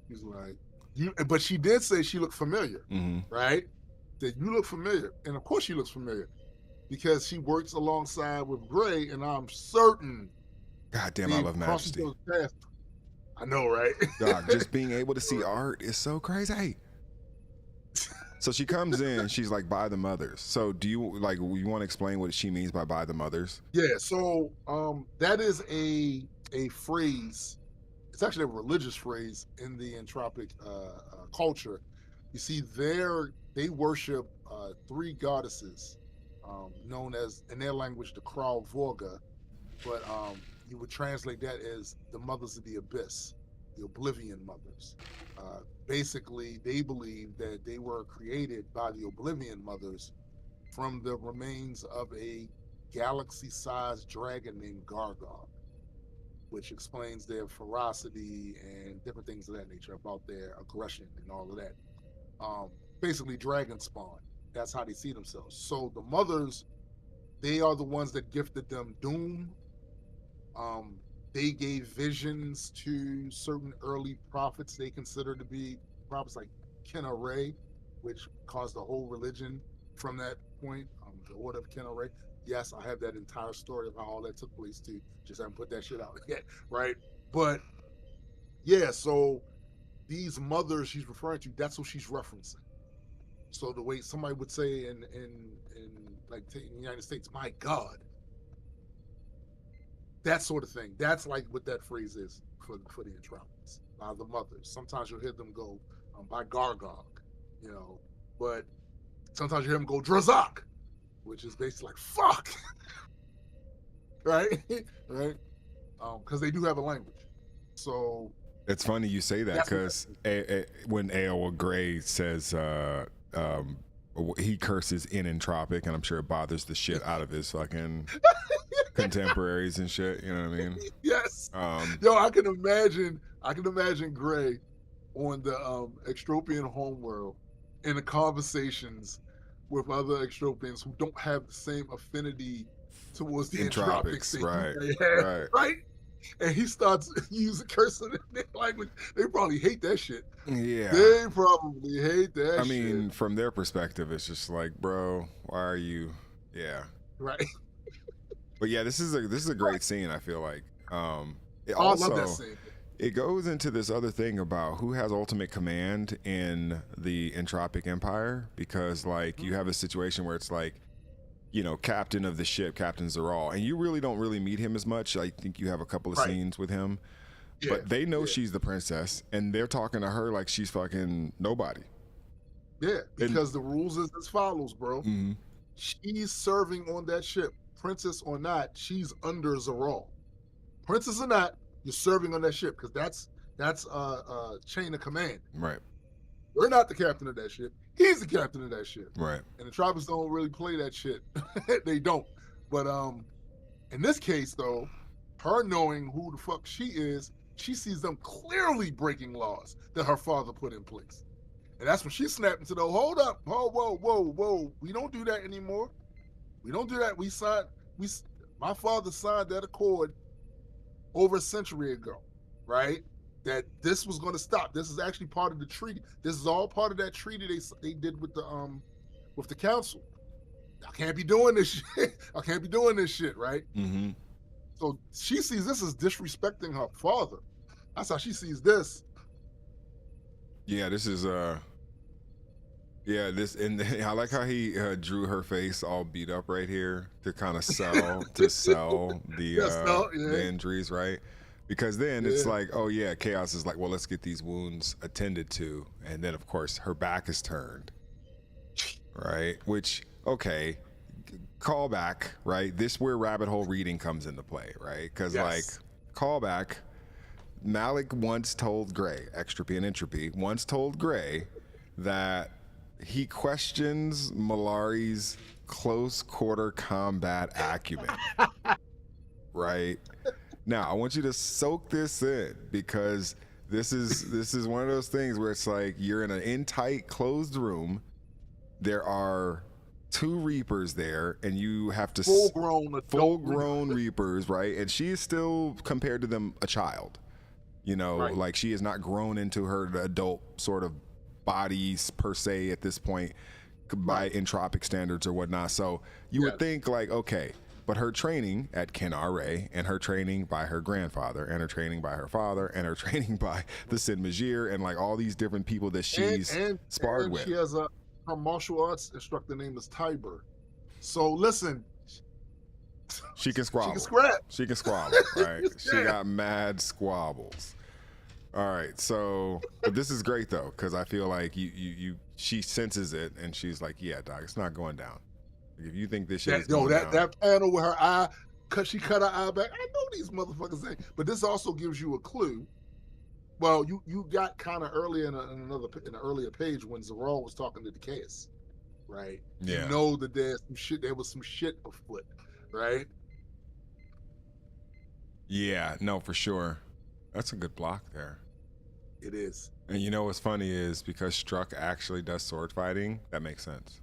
He's like, but she did say she looked familiar, right? That you look familiar, and of course she looks familiar, because she works alongside with Gray, and I'm certain. God damn, I love Majesty. I know, right? Dog, just being able to see art is so crazy. So she comes in, she's like, by the mothers. So do you want to explain what she means by the mothers? Yeah, so that is a phrase. It's actually a religious phrase in the entropic culture. You see, they worship 3 goddesses, known as, in their language, the Kral Vorga, but you would translate that as the mothers of the abyss, the Oblivion mothers. Basically, they believe that they were created by the Oblivion mothers from the remains of a galaxy-sized dragon named Gargog, which explains their ferocity and different things of that nature, about their aggression and all of that. Basically, dragon spawn. That's how they see themselves. So the mothers, they are the ones that gifted them doom. They gave visions to certain early prophets they considered to be prophets, like Kenna Ray, which caused the whole religion from that point, the Order of Kenna Ray. Yes, I have that entire story of how all that took place too. Just haven't put that shit out yet, right? But yeah, so these mothers she's referring to, that's what she's referencing. So the way somebody would say in like the United States, my God, that sort of thing. That's like what that phrase is for the Entropics. The mothers. Sometimes you'll hear them go by Gargog, but sometimes you hear them go Drazak, which is basically like fuck, right? Because they do have a language. So it's funny you say that, because when A.O. Gray says he curses in Entropic, and I'm sure it bothers the shit out of his fucking contemporaries and shit, you know what I mean? Yes. I can imagine Gray on the Extropian homeworld in the conversations with other Extropians who don't have the same affinity towards the Entropics. Right. And he starts using cursing in their language. They probably hate that shit. Yeah. They probably hate that shit. I mean, from their perspective, it's just like, bro, why are you? Yeah. Right. But yeah, this is a great scene, I feel like. I love that scene. It goes into this other thing about who has ultimate command in the Entropic Empire, because like you have a situation where it's like, captain of the ship, Captain Zeral, and you really don't meet him as much. I think you have a couple of scenes with him, but they know she's the princess, and they're talking to her like she's fucking nobody. Yeah, because the rules is as follows, bro. She's serving on that ship princess or not, she's under Zeral. Princess or not, you're serving on that ship because that's chain of command. Right. We're not the captain of that ship. He's the captain of that ship. Right. And the tribals don't really play that shit. They don't. But in this case, though, her knowing who the fuck she is, she sees them clearly breaking laws that her father put in place. And that's when she snapped into the, hold up, whoa. We don't do that anymore. We don't do that. My father signed that accord over a century ago, right? That this was going to stop. This is actually part of the treaty. This is all part of that treaty they did with the council. I can't be doing this shit. I can't be doing this shit, right? Mm-hmm. So she sees this as disrespecting her father. That's how she sees this. Yeah, this is this, and I like how he drew her face all beat up right here to kind of sell the injuries, right? Because then it's like, oh yeah, Chaos is like, well, let's get these wounds attended to, and then of course her back is turned, right? Which, okay, call back, right? This where rabbit hole reading comes into play, right? Because like, call back. Malik once told Gray, Extropy and Entropy, once told Gray that he questions Malari's close quarter combat acumen. Right? Now, I want you to soak this in because this is one of those things where it's like you're in an in-tight closed room. There are 2 Reapers there, and you have to full-grown Reapers, right? And she is still, compared to them, a child. You know, like she is not grown into her adult sort of bodies per se at this point by entropic standards or whatnot. So you would think like, okay, but her training at Kenare and her training by her grandfather and her training by her father and her training by the Sin Majir and like all these different people that she's sparred with. She has her martial arts instructor name is Tiber. So listen, she can squabble. She can scrap. She can squabble, right? She got mad squabbles. All right, so but this is great though, because I feel like she senses it and she's like, yeah, dog, it's not going down. If you think this shit is going down. That panel with her eye, she cut her eye back. I know these motherfuckers ain't. But this also gives you a clue. Well, you got kind of earlier in an earlier page when Zeral was talking to Decaeus, right? Yeah. You know that there was some shit afoot, right? Yeah, no, for sure. That's a good block there. It is. And you know what's funny is because Struck actually does sword fighting, that makes sense.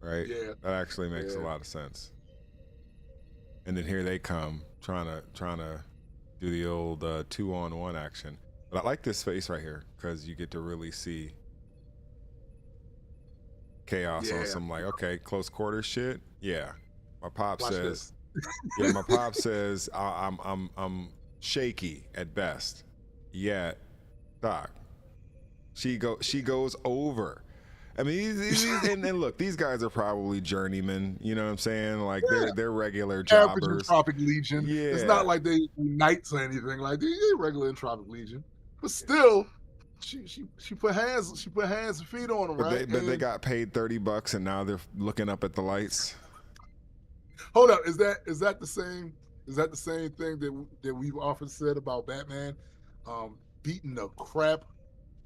Right? Yeah. That actually makes a lot of sense. And then here they come trying to do the old 2-on-1 action. But I like this face right here because you get to really see Chaos on some like, okay, close quarters shit. Yeah. My pop says my pop says I'm shaky at best. Yet, doc, she goes over. I mean, and look, these guys are probably journeymen. You know what I'm saying? Like they're regular jobbers. Average Entropic Legion. Yeah. It's not like they knights or anything. Like they regular Entropic Legion. But still, she put hands and feet on them, right? But they got paid $30 and now they're looking up at the lights. Hold up, is that the same thing that we've often said about Batman beating the crap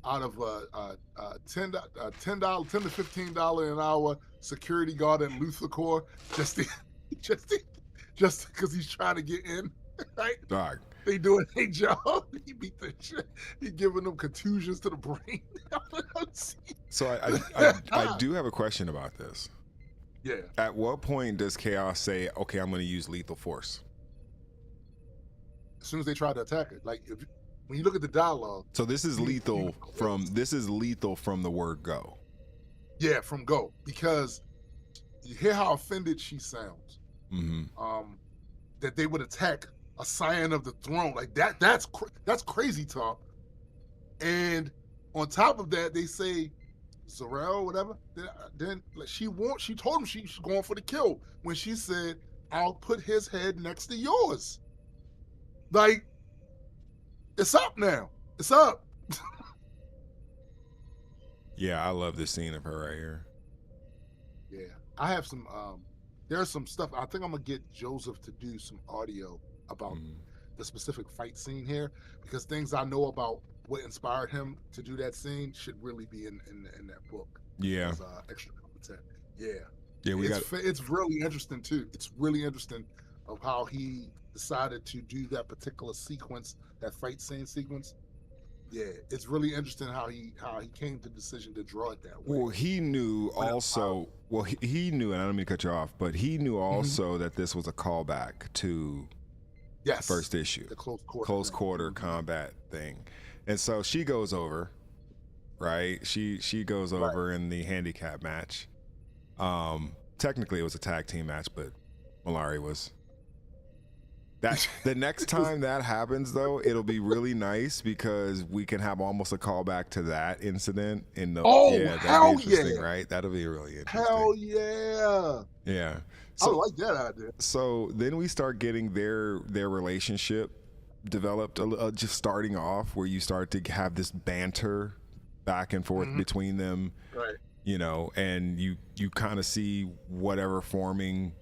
out of $10 to $15 an hour security guard at Luthor just because he's trying to get in, right? Dog. They doing their job. He beat the shit. He giving them contusions to the brain. So I do have a question about this. Yeah. At what point does Chaos say, okay, I'm going to use lethal force? As soon as they try to attack it, like when you look at the dialogue. So this is lethal from the word go. Yeah, from go, because you hear how offended she sounds. Mm-hmm. That they would attack a scion of the throne, like that's crazy talk. And on top of that, they say Zeral, whatever. Then she told him she's going for the kill when she said, "I'll put his head next to yours." Like, it's up now. It's up. Yeah, I love this scene of her right here. Yeah, I have some there's some stuff. I think I'm gonna get Joseph to do some audio about the specific fight scene here, because things I know about what inspired him to do that scene should really be in that book. Yeah. As, extra content. Yeah. Yeah, It's really interesting too. It's really interesting of how he decided to do that particular sequence, that fight scene sequence. Yeah, it's really interesting how he came to the decision to draw it that way. Well, he knew also. Well, he knew, and I don't mean to cut you off, but he knew also that this was a callback to the first issue, the close quarter combat thing, and so she goes over, right? She goes over in the handicap match. Technically, it was a tag team match, but Malari was. That the next time that happens, though, it'll be really nice because we can have almost a callback to that incident in the. Hell that'd be interesting, right? That'll be really interesting. Hell yeah! Yeah, I like that idea. So then we start getting their relationship developed, just starting off where you start to have this banter back and forth between them, right? You know, and you kind of see whatever forming.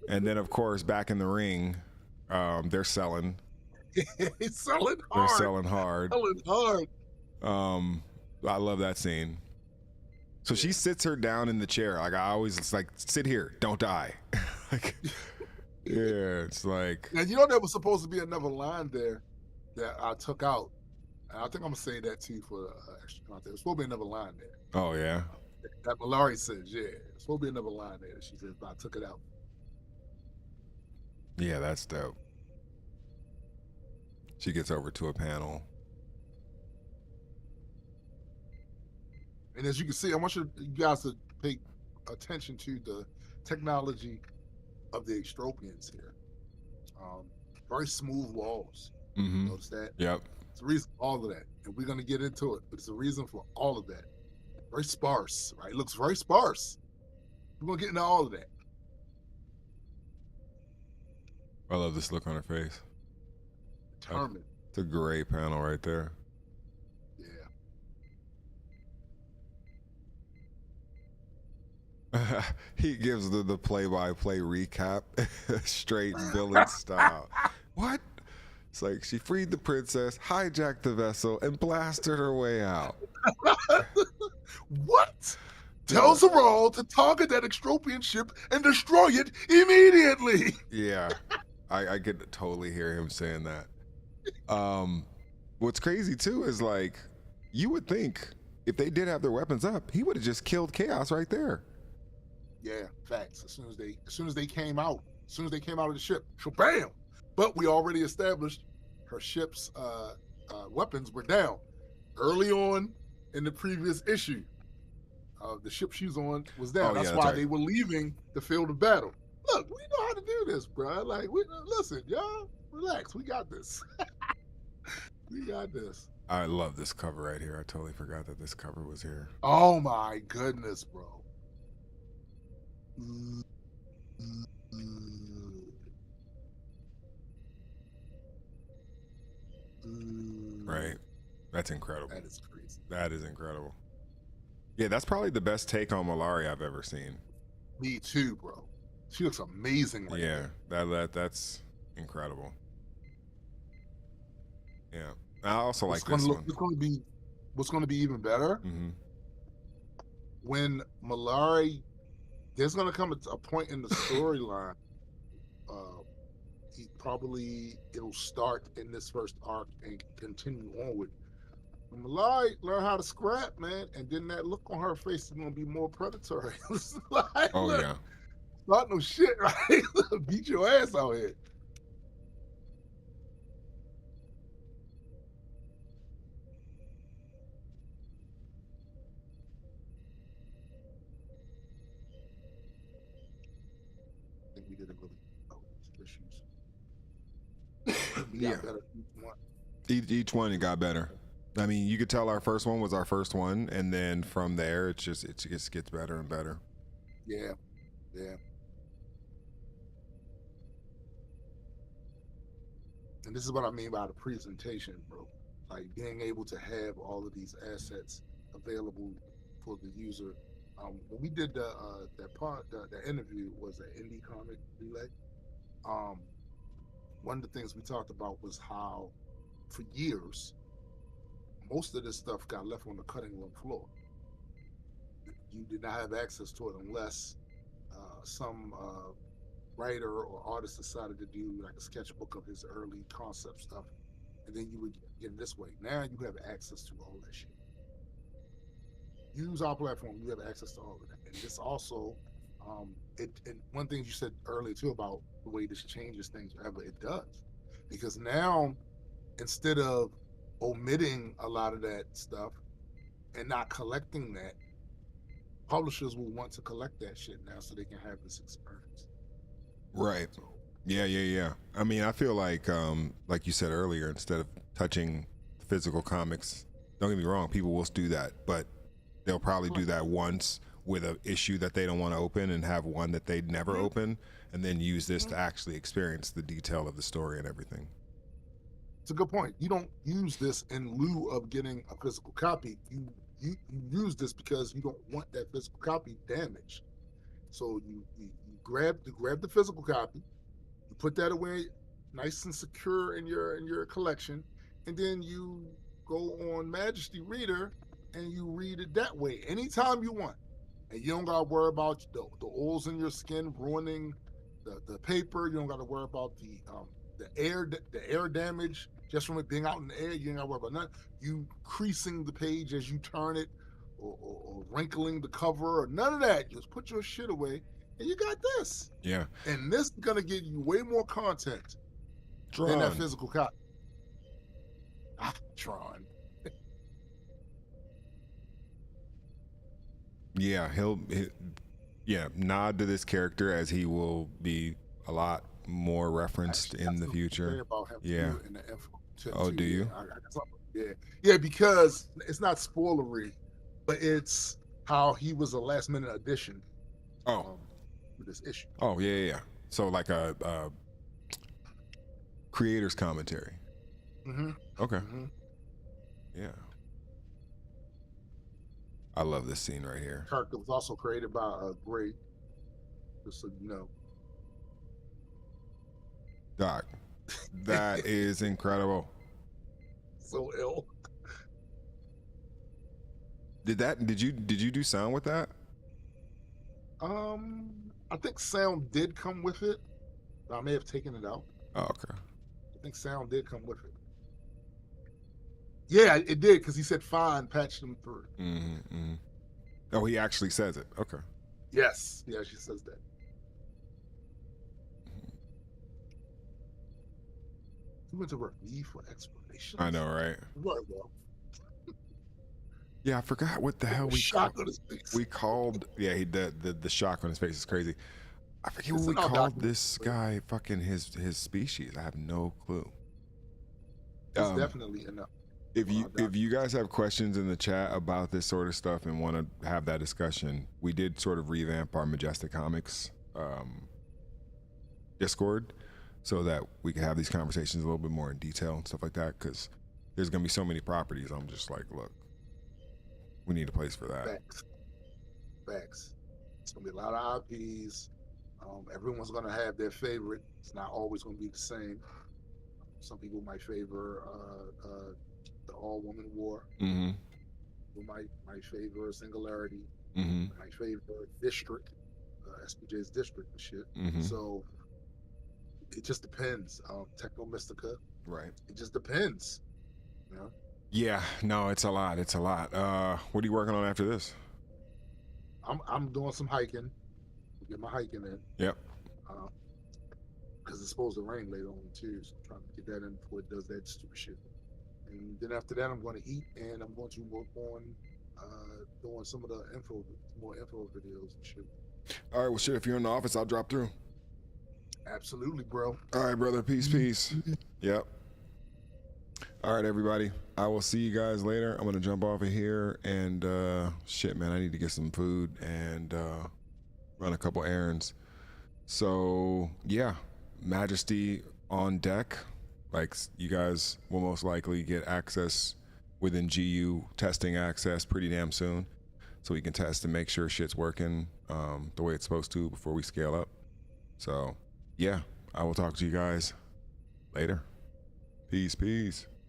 And then, of course, back in the ring, they're selling. It's selling hard. They're selling hard. Selling hard. I love that scene. So she sits her down in the chair. Like I always, it's like, sit here, don't die. Like, yeah, it's like. And you know there was supposed to be another line there that I took out. And I think I'm gonna say that too for extra content. There's supposed to be another line there. Oh yeah. That Malari says, yeah. There's supposed to be another line there. She says, but I took it out. Yeah, that's dope. She gets over to a panel. And as you can see, I want you guys to pay attention to the technology of the Extropians here. Very smooth walls. Notice that? Yep. It's a reason for all of that. And we're going to get into it, but it's a reason for all of that. Very sparse, right? It looks very sparse. We're going to get into all of that. I love this look on her face. Determined. It's a great panel right there. Yeah. He gives the play-by-play recap, straight villain style. What? It's like she freed the princess, hijacked the vessel, and blasted her way out. What? Tells her all to target that Extropian ship and destroy it immediately. Yeah. I could totally hear him saying that. What's crazy too is like, you would think if they did have their weapons up, he would have just killed Chaos right there. Yeah, facts. As soon as they came out of the ship, bam! But we already established her ship's weapons were down early on in the previous issue. The ship she's on was down. That's why they were leaving the field of battle. Look, we know how to do this, bro. Like, listen, y'all, relax. We got this. We got this. I love this cover right here. I totally forgot that this cover was here. Oh my goodness, bro. Right. That's incredible. That is crazy. That is incredible. Yeah, that's probably the best take on Malari I've ever seen. Me too, bro. She looks amazing right now. That's incredible. Yeah. I also like this one. What's going to be even better when Malari, there's going to come a point in the storyline. It'll start in this first arc and continue onward. When Malari learn how to scrap, man, and then that look on her face is going to be more predatory. Like, yeah. Not no shit, right? Beat your ass out here. I think we did a really issues. Each one it got better. I mean, you could tell our first one was our first one, and then from there it just gets better and better. Yeah. And this is what I mean by the presentation, bro. Like being able to have all of these assets available for the user When we did the interview was an indie comic relay. Um, One of the things we talked about was how, for years, most of this stuff got left on the cutting room floor. You did not have access to it unless some writer or artist decided to do like a sketchbook of his early concept stuff, and then you would get it this way. Now you have access to all that shit. Use our platform, you have access to all of that. And this also, and one thing you said earlier too about the way this changes things, whatever it does, because now instead of omitting a lot of that stuff and not collecting that, publishers will want to collect that shit now so they can have this experience. Right. Yeah. I mean, I feel like you said earlier, instead of touching physical comics, don't get me wrong, people will do that, but they'll probably do that once with an issue that they don't want to open and have one that they'd never open, and then use this to actually experience the detail of the story and everything. It's a good point. You don't use this in lieu of getting a physical copy. You use this because you don't want that physical copy damaged. So you grab the physical copy, you put that away nice and secure in your collection, and then you go on Majesty Reader and you read it that way anytime you want. And you don't gotta worry about the oils in your skin ruining the paper. You don't gotta worry about the air damage just from it being out in the air. You ain't gotta worry about nothing. You creasing the page as you turn it, or wrinkling the cover, or none of that. Just put your shit away, and you got this. Yeah. And this is gonna give you way more content than that physical copy. Tron. Yeah, he'll nod to this character as he will be a lot more referenced in the future. About him Yeah. in the info Do you? Yeah, because it's not spoilery, but it's how he was a last minute addition. Oh. To this issue. Oh yeah. So like a creator's commentary. Mm-hmm. Okay. Mm-hmm. Yeah. I love this scene right here. Character was also created by Gray, just so you know. Doc, that is incredible. So ill. Did you do sound with that? I think sound did come with it. I may have taken it out. Oh, okay. I think sound did come with it. Yeah, it did, because he said fine, patched them through. Mm-hmm. Oh, he actually says it. Okay. Yes, yeah, she says that. He went to Ravi for explanation. I know, right? Right, well. Yeah, I forgot what the hell we called. Yeah, the shock on his face is crazy. I forget what we called this guy. Fucking his species. I have no clue. It's definitely enough. If you guys have questions in the chat about this sort of stuff and want to have that discussion, we did sort of revamp our Majestic Comics Discord so that we can have these conversations a little bit more in detail and stuff like that, because there's gonna be so many properties. I'm just like, look, we need a place for that. Facts. It's gonna be a lot of IPs. Everyone's gonna have their favorite. It's not always gonna be the same. Some people might favor the all-woman war. Mm-hmm. People might favor Singularity. Mm-hmm. Might favor District, SPJ's District and shit. Mm-hmm. So it just depends. Techno Mystica. Right. It just depends. You know? Yeah. No, it's a lot. What are you working on after this? I'm doing some hiking. Get my hiking in. Yep. Because it's supposed to rain later on too, so I'm trying to get that in before it does that stupid shit. And then after that, I'm going to eat, and I'm going to work on doing some of the more info videos and shit. All right. Well, shit. If you're in the office, I'll drop through. Absolutely, bro. All right, brother. Peace. Yep. All right, everybody. I will see you guys later. I'm gonna jump off of here and shit, man. I need to get some food and run a couple errands. So yeah, Majesty on deck. Like, you guys will most likely get access within GU testing access pretty damn soon. so we can test and make sure shit's working the way it's supposed to before we scale up. So yeah, I will talk to you guys later. Peace.